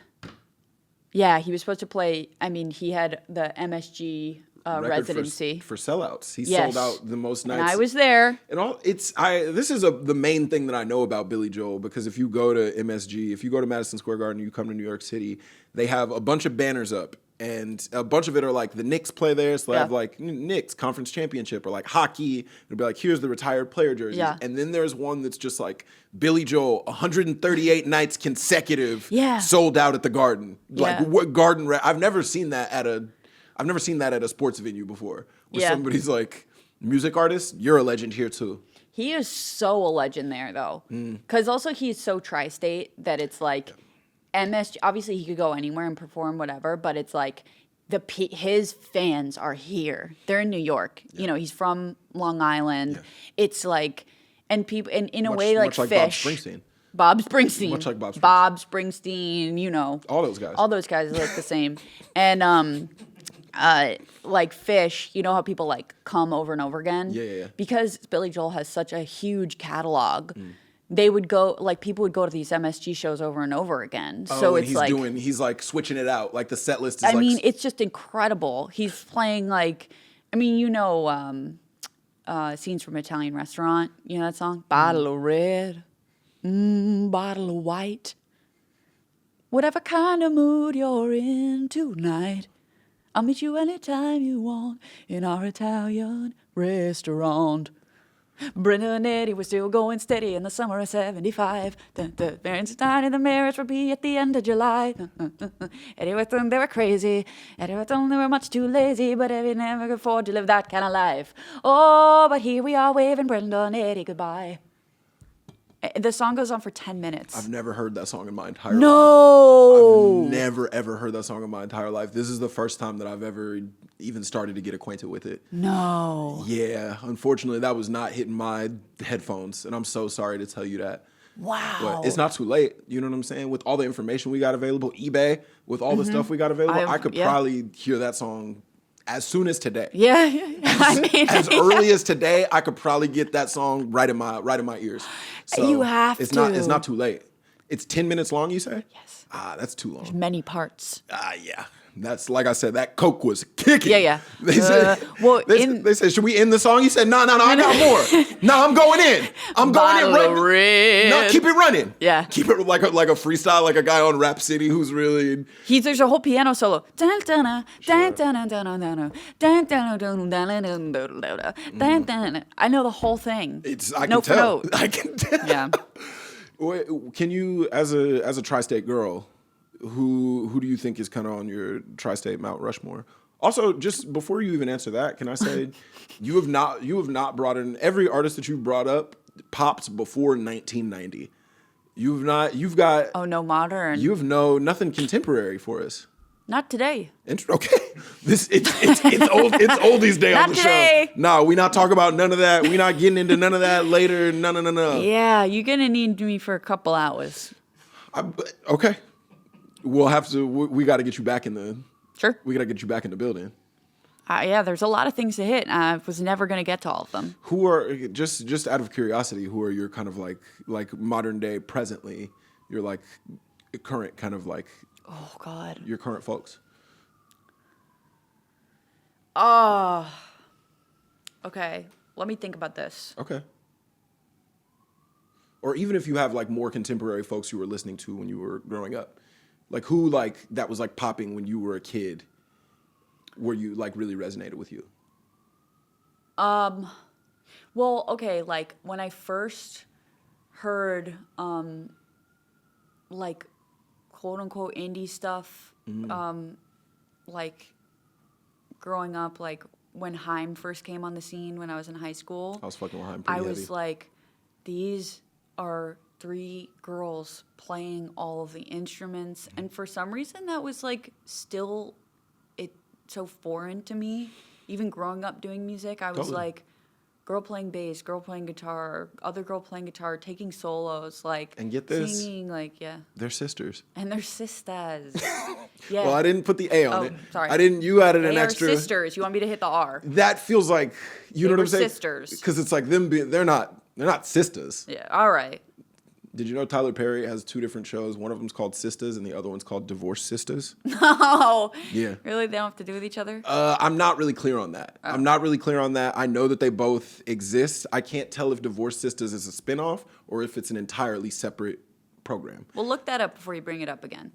yeah, he was supposed to play. I mean, he had the MSG record residency for sellouts. He Yes. sold out the most nights. and I was there. And this is the main thing that I know about Billy Joel, because if you go to MSG, if you go to Madison Square Garden, you come to New York City, they have a bunch of banners up, and a bunch of it are like the Knicks play there, so they have like Knicks conference championship, or like hockey. It'll be like, here's the retired player jerseys. Yeah. And then there's one that's just like Billy Joel, 138 nights consecutive, sold out at the Garden. Like what Garden? I've never seen that at a sports venue before, where somebody's like, music artist, you're a legend here too. He is so a legend there, though. Because also he's so tri-state that it's like MSG, obviously he could go anywhere and perform whatever, but it's like his fans are here. They're in New York. You know, he's from Long Island. It's like, and people, and in a way like much Fish. Bob Springsteen. Much like Bob Springsteen. Bob Springsteen, you know. All those guys. All those guys look the same. And like Fish, you know how people like come over and over again? Yeah. Because Billy Joel has such a huge catalog, they would go, like people would go to these MSG shows over and over again. So and it's he's like switching it out. Like the set list is I mean, it's just incredible. He's playing like, I mean, you know, Scenes from Italian Restaurant, you know that song? Bottle of red, bottle of white. Whatever kind of mood you're in tonight, I'll meet you anytime you want in our Italian restaurant. Brenda and Eddie were still going steady in the summer of 75. The parents died and the marriage would be at the end of July. Eddie with them, they were crazy. Eddie with them, they were much too lazy, but Eddie never could afford to live that kind of life. Oh, but here we are waving Brenda and Eddie goodbye. The song goes on for 10 minutes. I've never heard that song in my entire life. No! I've never, ever heard that song in my entire life. This is the first time that I've ever even started to get acquainted with it. No. Yeah, unfortunately, that was not hitting my headphones, and I'm so sorry to tell you that. Wow. But it's not too late. You know what I'm saying? With all the information we got available, eBay, with all the stuff we got available, I could probably hear that song as soon as today. Yeah. I mean, as early as today, I could probably get that song right in my ears. So you have it's to. It's not too late. It's 10 minutes long, you say? Yes. That's too long. There's many parts. Yeah. That's like I said, that Coke was kicking. Yeah. They said, they said, should we end the song? He said, no, I got more. No, I'm going in. I'm going in. Right. No, keep it running. Yeah. Keep it like a freestyle, like a guy on Rap City who's really. There's a whole piano solo. I know the whole thing. I can tell. I can tell. Yeah. Can you, as a tri-state girl, who do you think is kind of on your tri-state Mount Rushmore? Also, just before you even answer that, can I say you have not brought in every artist that you've brought up popped before 1990. You've got no modern. You have nothing contemporary for us. Not today. Okay, it's old. It's oldies day on the today. show. No, we not talk about none of that. We not getting into none of that later. No. Yeah, you're gonna need me for a couple hours. Okay, we'll have to. We got to get you back in the. Sure. We got to get you back in the building. Yeah, there's a lot of things to hit. I was never gonna get to all of them. Who are just out of curiosity? Who are your kind of like modern day, presently? Your like current kind of like. Oh God. Your current folks. Okay. Let me think about this. Okay. Or even if you have like more contemporary folks you were listening to when you were growing up, like who like that was like popping when you were a kid, where you like really resonated with you. Well, okay, like when I first heard like quote unquote indie stuff, like growing up, like when Haim first came on the scene when I was in high school. I was fucking with Haim pretty I was heavy. like, these are 3 girls playing all of the instruments, and for some reason that was like still so foreign to me. Even growing up doing music, I was like, girl playing bass, girl playing guitar, other girl playing guitar, taking solos, like, and get this, singing, like, they're sisters. And they're sisters. Yeah. Well, I didn't put the A on it. Sorry. I didn't. You added an They are extra. sisters. You want me to hit the R? That feels like you know what I'm saying. Sisters. Because it's like them being. They're not sisters. Yeah. All right. Did you know Tyler Perry has 2 different shows? One of them's called Sisters, and the other one's called Divorce Sisters. No. Yeah. Really? They don't have to do with each other? I'm not really clear on that. Oh. I'm not really clear on that. I know that they both exist. I can't tell if Divorce Sisters is a spinoff or if it's an entirely separate program. Well, look that up before you bring it up again.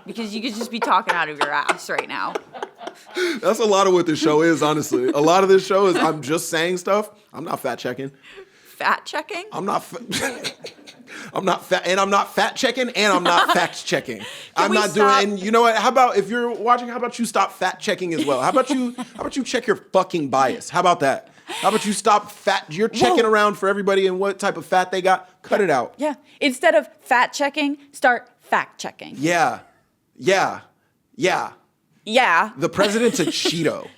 Because you could just be talking out of your ass right now. That's a lot of what this show is, honestly. A lot of this show is I'm just saying stuff. I'm not fact checking. Fat checking? I'm not fat checking, and I'm not fact checking. I'm not doing. And you know what? How about if you're watching? How about you stop fat checking as well? How about you check your fucking bias? How about that? How about you stop fat? You're checking around for everybody and what type of fat they got. Cut it out. Yeah. Instead of fat checking, start fact checking. Yeah. The president's a Cheeto.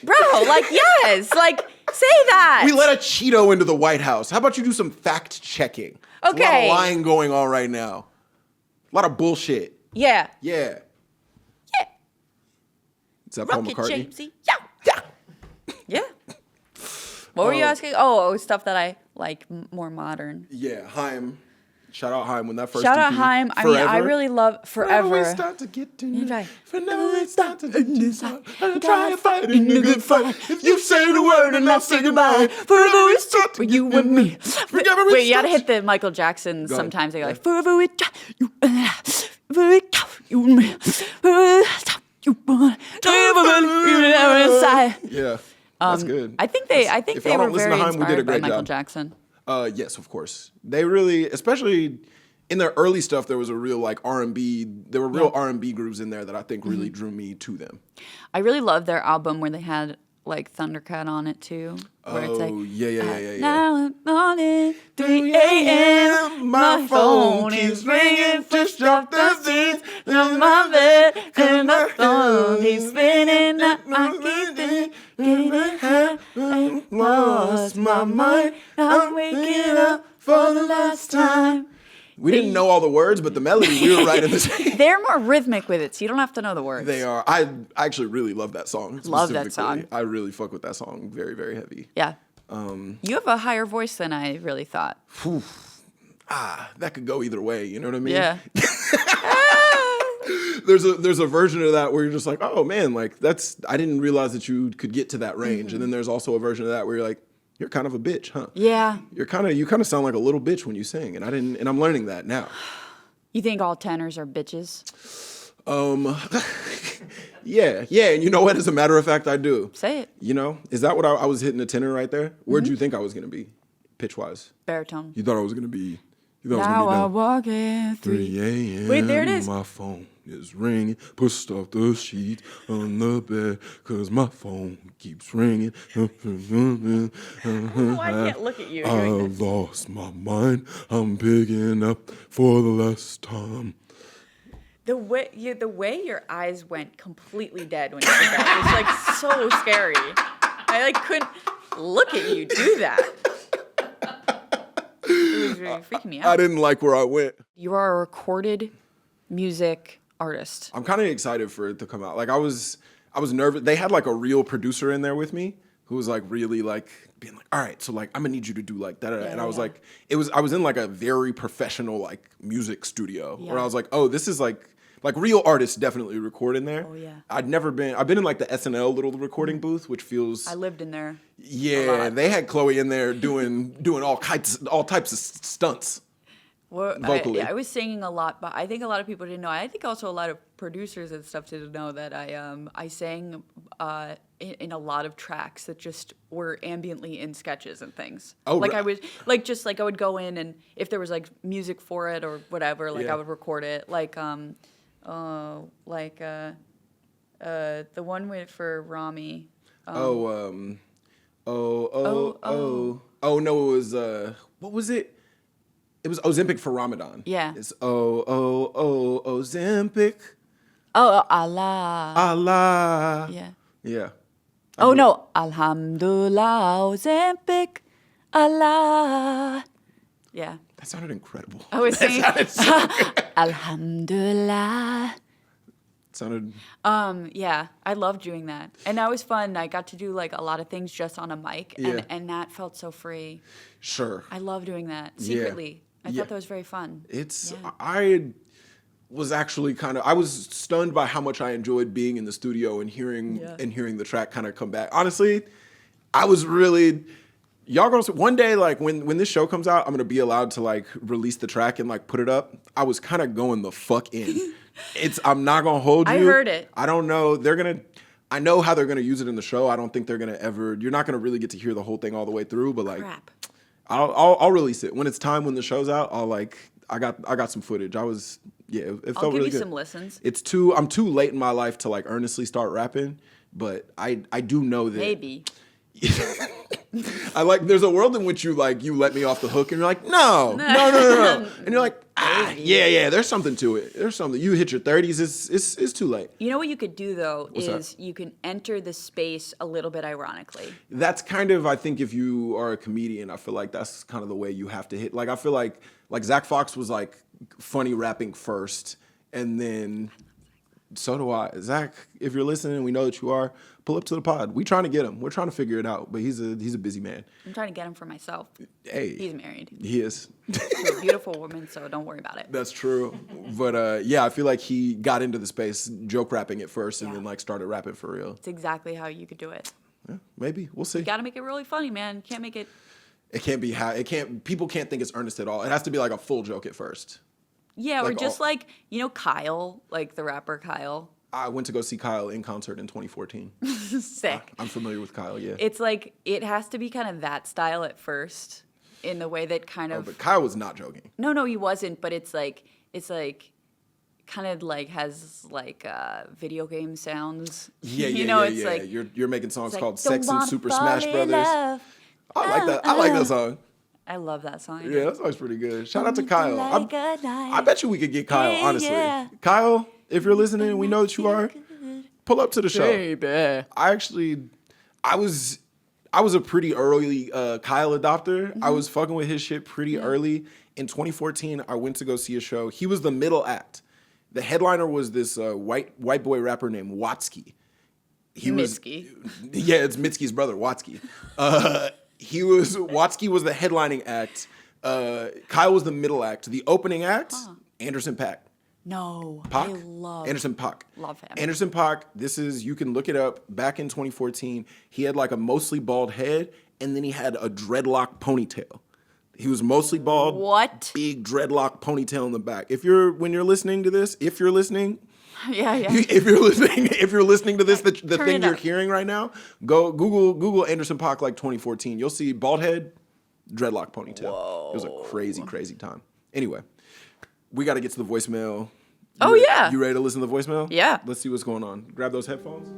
Bro, like, yes. Like, say that. We let a Cheeto into the White House. How about you do some fact checking? There's a lot of lying going on right now. A lot of bullshit. Yeah. Yeah. Is that Paul McCartney? Jamesy. Yeah. What were you asking? Oh, stuff that I like more modern. Yeah, Haim. Shout out Haim when that first Shout out EP, Haim. I mean, I really love Forever. Forever we start to get to you. Right. Forever we start to get to you. Try to fight in a good fight. If you say the word and I'll say goodbye. Forever we start to you and me. Wait, you gotta hit the Michael Jackson. Go Sometimes they go ahead. like, forever we try, you and me. You and me. You want inside. Yeah, that's good. I think they If y'all were don't listen very to Haim, we did a inspired by great Michael job. Jackson. Yes, of course. They really, especially in their early stuff, there was a real like R&B. There were real R&B grooves in there that I think really drew me to them. I really love their album where they had like Thundercat on it too. Where it's like, yeah. Now I'm on it, 3 a.m. My phone keeps ringing, just dropped the seats on my bed, and my phone keeps spinning. Now I keep getting high, I lost my mind. I'm waking up for the last time. We didn't know all the words, but the melody, we were right in the same. They're more rhythmic with it, so you don't have to know the words. They are. I actually really love that song. Love that specifically. song. I really fuck with that song. Very, very heavy. Yeah. You have a higher voice than I really thought. That could go either way. You know what I mean? Yeah. There's a version of that where you're just like, oh man, like I didn't realize that you could get to that range. And then there's also a version of that where you're like, you're kind of a bitch, huh? Yeah. You kind of sound like a little bitch when you sing, and I'm learning that now. You think all tenors are bitches? Yeah, and you know what? As a matter of fact, I do. Say it. You know, is that what I was hitting a tenor right there? Where'd you think I was gonna be, pitch wise? Baritone. You thought I was gonna be. Now I walk in 3 a.m. Wait, there it is. My phone is ringing. Pushed off the sheet on the bed, cause my phone keeps ringing. I can't look at you. I lost my mind. I'm picking up for the last time. The way your eyes went completely dead when you did that was like so scary. I like couldn't look at you do that. It was really freaking me out. I didn't like where I went. You are a recorded music artist. I'm kind of excited for it to come out. Like I was nervous. They had like a real producer in there with me who was like really like being like, all right, so like I'm gonna need you to do like that. And I was like, I was in like a very professional like music studio where I was like, oh, this is like real artists definitely record in there. Oh yeah. I've been in like the SNL little recording booth, which feels. I lived in there. Yeah, they had Chloe in there doing all types of stunts. Well, vocally. I was singing a lot, but I think a lot of people didn't know. I think also a lot of producers and stuff didn't know that I sang in a lot of tracks that just were ambiently in sketches and things. Oh, like I was like just like I would go in and if there was like music for it or whatever, like I would record it. Like the one for Rami. Oh no, it was what was it? It was Ozempic for Ramadan. Yeah. It's Ozempic. Oh, Allah. Allah. Yeah. Yeah. Oh no, Alhamdulillah, Ozempic, Allah. Yeah. That sounded incredible. I was singing That sounded so good. Alhamdulillah. Sounded. Yeah, I loved doing that, and that was fun. I got to do like a lot of things just on a mic, and that felt so free. Sure. I love doing that secretly. I thought that was very fun. I was actually I was stunned by how much I enjoyed being in the studio and hearing the track kind of come back. Honestly, I was really. Y'all gonna one day, like when this show comes out, I'm gonna be allowed to like release the track and like put it up. I was kind of going the fuck in. I'm not gonna hold you. I heard it. I don't know. I know how they're gonna use it in the show. I don't think they're gonna ever. You're not gonna really get to hear the whole thing all the way through. But like, crap. I'll release it when it's time. When the show's out, I got some footage. It felt really good. I'll give you some listens. I'm too late in my life to like earnestly start rapping, but I do know that maybe. There's a world in which you let me off the hook and you're like, no. And you're like, there's something to it. There's something. You hit your 30s, it's too late. You know what you could do though What's is that? you can enter the space a little bit ironically. That's kind of, I think if you are a comedian, I feel like that's kind of the way you have to hit. Like I feel like Zach Fox was like funny rapping first, and then so do I. Zach, if you're listening, we know that you are. Pull up to the pod. We trying to get him. We're trying to figure it out, but he's a busy man. I'm trying to get him for myself. Hey, he's married. He is. To a beautiful woman, so don't worry about it. That's true. But I feel like he got into the space joke rapping at first, and then like started rapping for real. It's exactly how you could do it. Yeah, maybe we'll see. You got to make it really funny, man. You can't make it. It can't be people can't think it's earnest at all. It has to be like a full joke at first. Yeah, or just Kyle, like the rapper Kyle. I went to go see Kyle in concert in 2014. Sick. I'm familiar with Kyle, yeah. It's like, it has to be kind of that style at first, in the way that kind of... but Kyle was not joking. No, he wasn't, but it's like kind of like has like video game sounds. Yeah, it's like... You're making songs called like, Sex and Super Smash Brothers. I like that. I like that song. I love that song. Yeah, that song's pretty good. Shout out to Kyle. I bet you we could get Kyle, honestly. Yeah. Kyle, if you're listening, we know that you are. Pull up to the show. Baby. I was a pretty early Kyle adopter. Mm-hmm. I was fucking with his shit pretty early. In 2014, I went to go see a show. He was the middle act. The headliner was this white boy rapper named Watsky. Mitski. Yeah, it's Mitski's brother, Watsky. Watsky was the headlining act. Kyle was the middle act. The opening act, Anderson .Paak. No, Paak? I love Anderson .Paak. Love him. Anderson .Paak, you can look it up. Back in 2014, he had like a mostly bald head, and then he had a dreadlock ponytail. He was mostly bald. What? Big dreadlock ponytail in the back. When you're listening to this, if you're listening, yeah. If you're listening to this, the thing you're hearing right now, go Google Anderson .Paak like 2014. You'll see bald head, dreadlock ponytail. Whoa. It was a crazy time. Anyway, we got to get to the voicemail. Yeah. You ready to listen to the voicemail? Yeah. Let's see what's going on. Grab those headphones.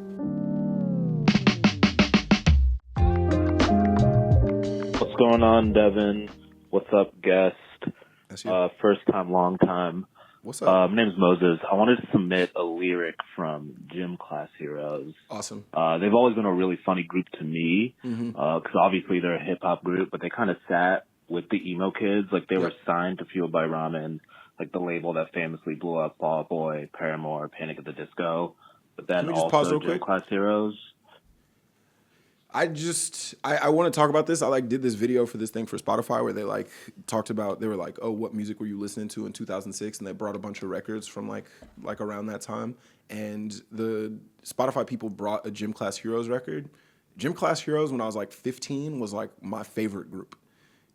What's going on, Devin? What's up, guest? That's you. First time, long time. What's up? My name's Moses. I wanted to submit a lyric from Gym Class Heroes. Awesome. They've always been a really funny group to me, because obviously they're a hip-hop group, but they kind of sat with the emo kids. Like, they were signed to Fueled by Ramen, like the label that famously blew up Fall Out Boy, Paramore, Panic at the Disco. But then also Gym Class Heroes. I want to talk about this. I did this video for this thing for Spotify where they talked about, they were like, oh, what music were you listening to in 2006? And they brought a bunch of records from like around that time. And the Spotify people brought a Gym Class Heroes record. Gym Class Heroes, when I was like 15, was like my favorite group.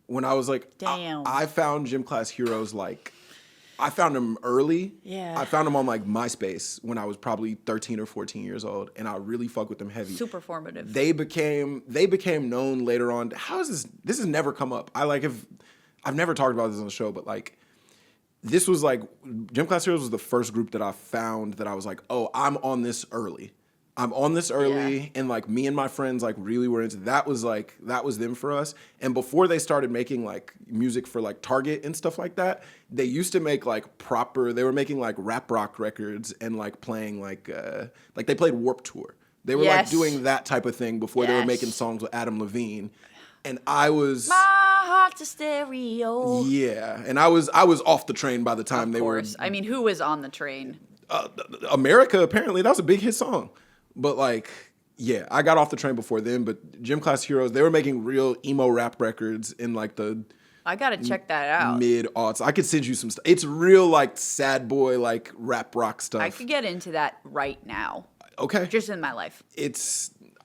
When I was like, damn, I found Gym Class Heroes I found them early. Yeah. I found them on like MySpace when I was probably 13 or 14 years old, and I really fuck with them heavy. Super formative. They became known later on. How is this? This has never come up. I've never talked about this on the show, but this was Gym Class Heroes was the first group that I found that I was like, oh, I'm on this early, and me and my friends really were into that was them for us. And before they started making music for Target and stuff like that, they used to make they were making rap rock records and playing they played Warped Tour. They were doing that type of thing before they were making songs with Adam Levine. And I was my heart's a stereo. Yeah, and I was off the train by the time they were. I mean, who was on the train? America, apparently, that was a big hit song. But like, yeah, I got off the train before then. But Gym Class Heroes, they were making real emo rap records in like the I gotta check that out. mid-aughts. I could send you some stuff. It's real like sad boy, like rap rock stuff. I could get into that right now. Okay. Just in my life.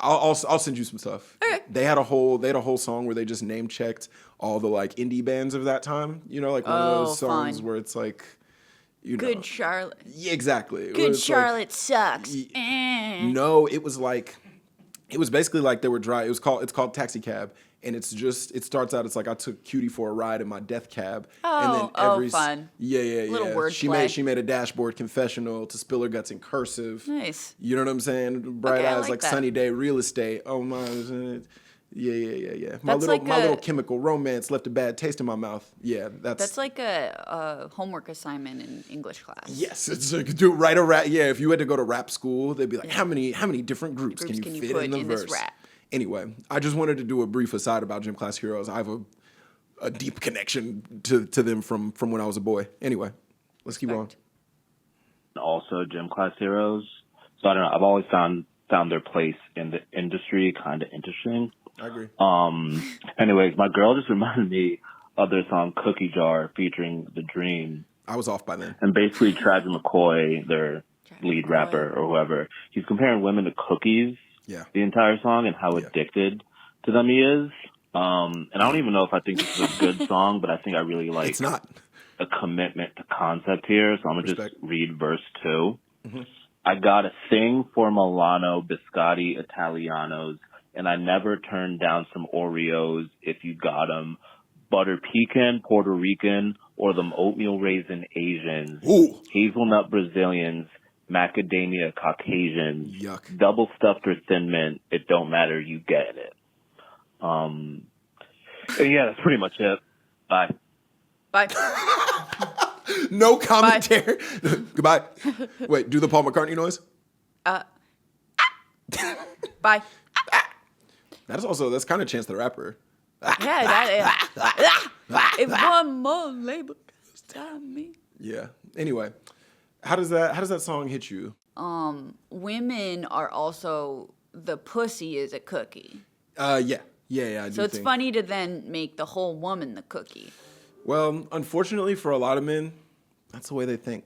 I'll send you some stuff. Okay. They had a whole song where they just name checked all the like indie bands of that time. You know, like one of those songs fun. where it's like, you know. Good Charlotte. Yeah, exactly. Good Charlotte sucks. No, it was basically like they were dry. It's called Taxi Cab. And it starts out, it's like I took Cutie for a ride in my death cab. Oh, and then fun. Yeah. Little wordplay. She made a dashboard confessional to spill her guts in cursive. Nice. You know what I'm saying? Bright Okay, I eyes like like that. sunny day real estate. Oh my. Yeah. My That's little chemical romance left a bad taste in my mouth. Yeah, That's like a homework assignment in English class. Yes, it's like write a rap. Yeah, if you had to go to rap school, they'd be like, how many different groups can you fit put in the verse? this rap? Anyway, I just wanted to do a brief aside about Gym Class Heroes. I have a deep connection to them from when I was a boy. Anyway, let's keep on. Also, Gym Class Heroes. So I don't know. I've always found their place in the industry kind of interesting. I agree. Anyways, my girl just reminded me of their song Cookie Jar featuring The Dream. I was off by then. And basically Travis McCoy, their lead rapper or whoever, he's comparing women to cookies the entire song and how addicted to them he is. And I don't even know if I think this is a good song, but I think I really like it's not a commitment to concept here. So I'm going to just read verse 2. Mm-hmm. I gotta sing for Milano, Biscotti, Italianos, and I never turned down some Oreos if you got 'em. Butter pecan, Puerto Rican, or them oatmeal raisin Asians. Ooh. Hazelnut Brazilians, macadamia Caucasians. Yuck. Double stuffed or thin mint, it don't matter, you get it. And yeah, that's pretty much it. Bye. Bye. No commentary. Goodbye. Wait, do the Paul McCartney noise. Bye. That's kind of Chance the Rapper. Yeah, if one more label stop me. Yeah. Anyway, how does that song hit you? Women are also the pussy is a cookie. Yeah. I do So it's think. funny to then make the whole woman the cookie. Well, unfortunately for a lot of men, that's the way they think.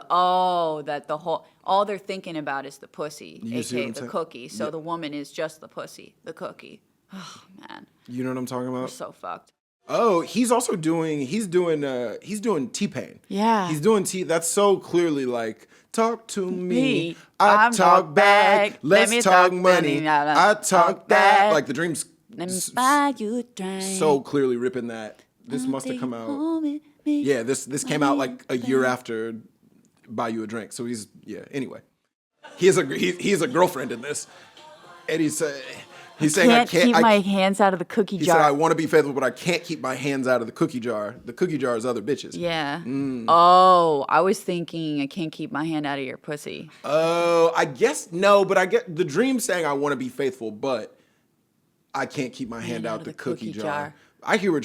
All they're thinking about is the pussy, You see what aka I'm the saying? cookie. So Yeah. the woman is just the pussy, the cookie. Oh man, You know what I'm talking we're about? so fucked. Oh, he's doing T-Pain. Yeah. He's doing That's so clearly like, talk to me. I'm talk back. Let Let's me talk talk money. money. I talk that. back. Like the Dream's Let me buy you a drink. so clearly ripping that. This must have come out. Yeah, this came out like a year after Buy You a Drink. So anyway. He has a girlfriend in this. And he's saying I can't keep my hands out of the cookie He jar. said I want to be faithful, but I can't keep my hands out of the cookie jar. The cookie jar is other bitches. Yeah. Oh, I was thinking I can't keep my hand out of your pussy. Oh, I guess no, but I get the Dream saying I want to be faithful, but I can't keep my hand out the cookie jar. I hear where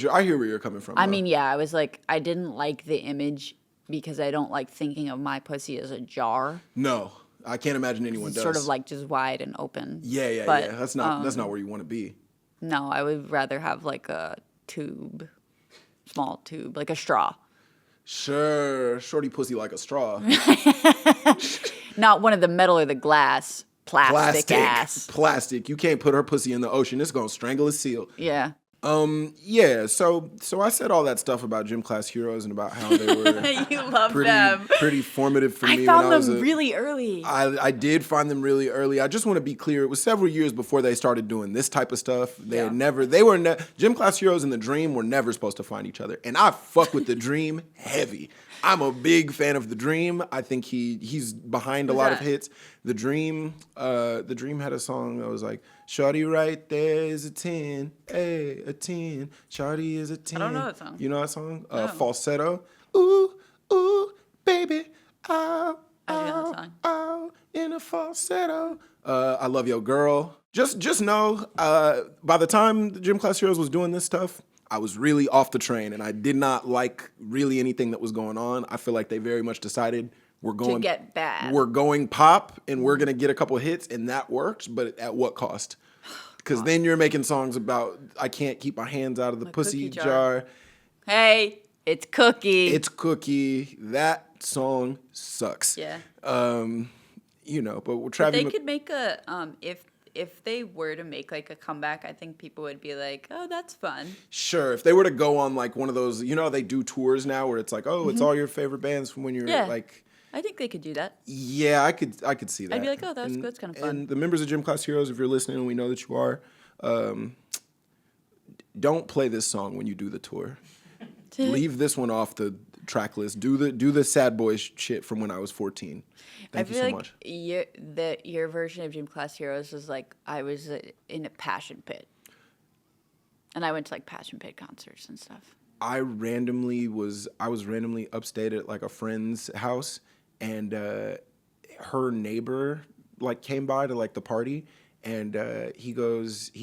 you're coming from. I mean, yeah, I was like, I didn't like the image because I don't like thinking of my pussy as a jar. No, I can't imagine anyone It's does. sort of like just wide and open. Yeah. But, That's not where you want to be. No, I would rather have like a small tube, like a straw. Sure, shorty pussy like a straw. Not one of the metal or the glass. Plastic. You can't put her pussy in the ocean. It's gonna strangle a seal. Yeah. Yeah. So I said all that stuff about Gym Class Heroes and about how they were You love them. pretty formative for me. I found when I was them really early. I did find them really early. I just want to be clear. It was several years before they started doing this type of stuff. Gym Class Heroes and The Dream were never supposed to find each other. And I fuck with The Dream heavy. I'm a big fan of The Dream. I think he's behind a lot of hits. The Dream had a song that was like, Shawty right there is a 10, hey, a 10. Shawty is a 10. I don't know that song. You know that song? No. Falsetto. Ooh, baby. I do know that song. Oh, in a falsetto. I love your girl. Just know, by the time the Gym Class Heroes was doing this stuff, I was really off the train and I did not like really anything that was going on. I feel like they very much decided we're going to get bad. We're going pop, and we're gonna get a couple hits, and that works. But at what cost? Because then you're making songs about I can't keep my hands out of the pussy jar. Hey, it's Cookie. It's Cookie. That song sucks. Yeah. But they could make a if they were to make like a comeback, I think people would be like, "Oh, that's fun." Sure, if they were to go on like one of those, they do tours now where it's like, "Oh, it's all your favorite bands from when you're like." I think they could do that. Yeah, I could see that. I'd be like, "Oh, that's kind of fun." And the members of Gym Class Heroes, if you're listening, and we know that you are, don't play this song when you do the tour. Leave this one off the track list. Do the sad boy shit from when I was 14. Thank you so much. Your version of Gym Class Heroes was like I was in a passion pit, and I went to like passion pit concerts and stuff. I was randomly upstate at like a friend's house, and her neighbor like came by to like the party. And he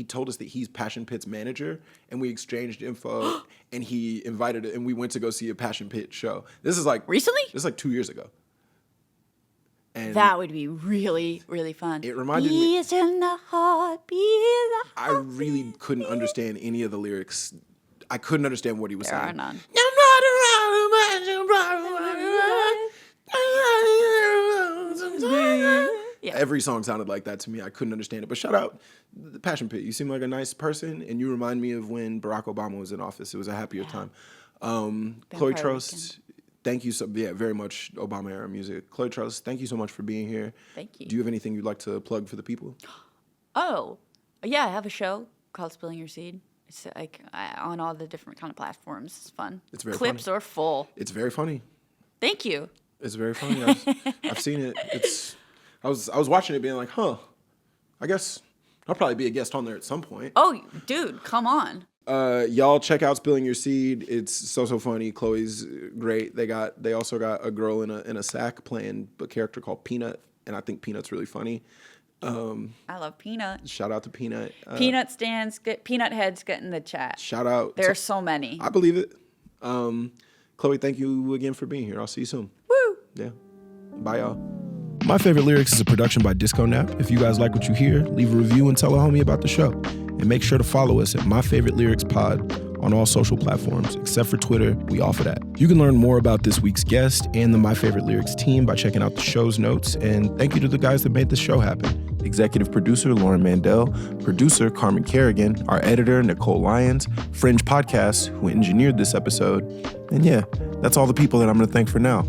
told us that he's Passion Pit's manager, and we exchanged info, and he invited it, and we went to go see a Passion Pit show. This is like recently? This is like 2 years ago. And that would be really, really fun. It reminded me. Bees in the heart, I really couldn't understand any of the lyrics. I couldn't understand what he was saying. There are none. Yeah. Every song sounded like that to me. I couldn't understand it. But shout out the Passion Pit. You seem like a nice person, and you remind me of when Barack Obama was in office. It was a happier time. Chloe Troast, thank you very much Obama era music. Chloe Troast, thank you so much for being here. Thank you. Do you have anything you'd like to plug for the people? Oh, yeah, I have a show called Spilling Your Seed. It's like on all the different kind of platforms. It's fun. It's very Clips funny. are full. It's very funny. Thank you. It's very funny. I've seen it. I was watching it being like, I guess I'll probably be a guest on there at some point. Oh, dude, come on. Y'all check out Spilling Your Seed. It's so funny. Chloe's great. They also got a girl in a sack playing a character called Peanut, and I think Peanut's really funny. I love Peanut. Shout out to Peanut. Peanut stands, Peanut heads get in the chat. Shout out. There are so many. I believe it. Chloe, thank you again for being here. I'll see you soon. Woo! Yeah. Bye, y'all. My Favorite Lyrics is a production by Disco Nap. If you guys like what you hear, leave a review and tell a homie about the show. And make sure to follow us at My Favorite Lyrics Pod on all social platforms, except for Twitter. We offer that. You can learn more about this week's guest and the My Favorite Lyrics team by checking out the show's notes. And thank you to the guys that made this show happen. Executive producer Lauren Mandel, producer Carmen Kerrigan, our editor Nicole Lyons, Fringe Podcasts, who engineered this episode. And yeah, that's all the people that I'm going to thank for now.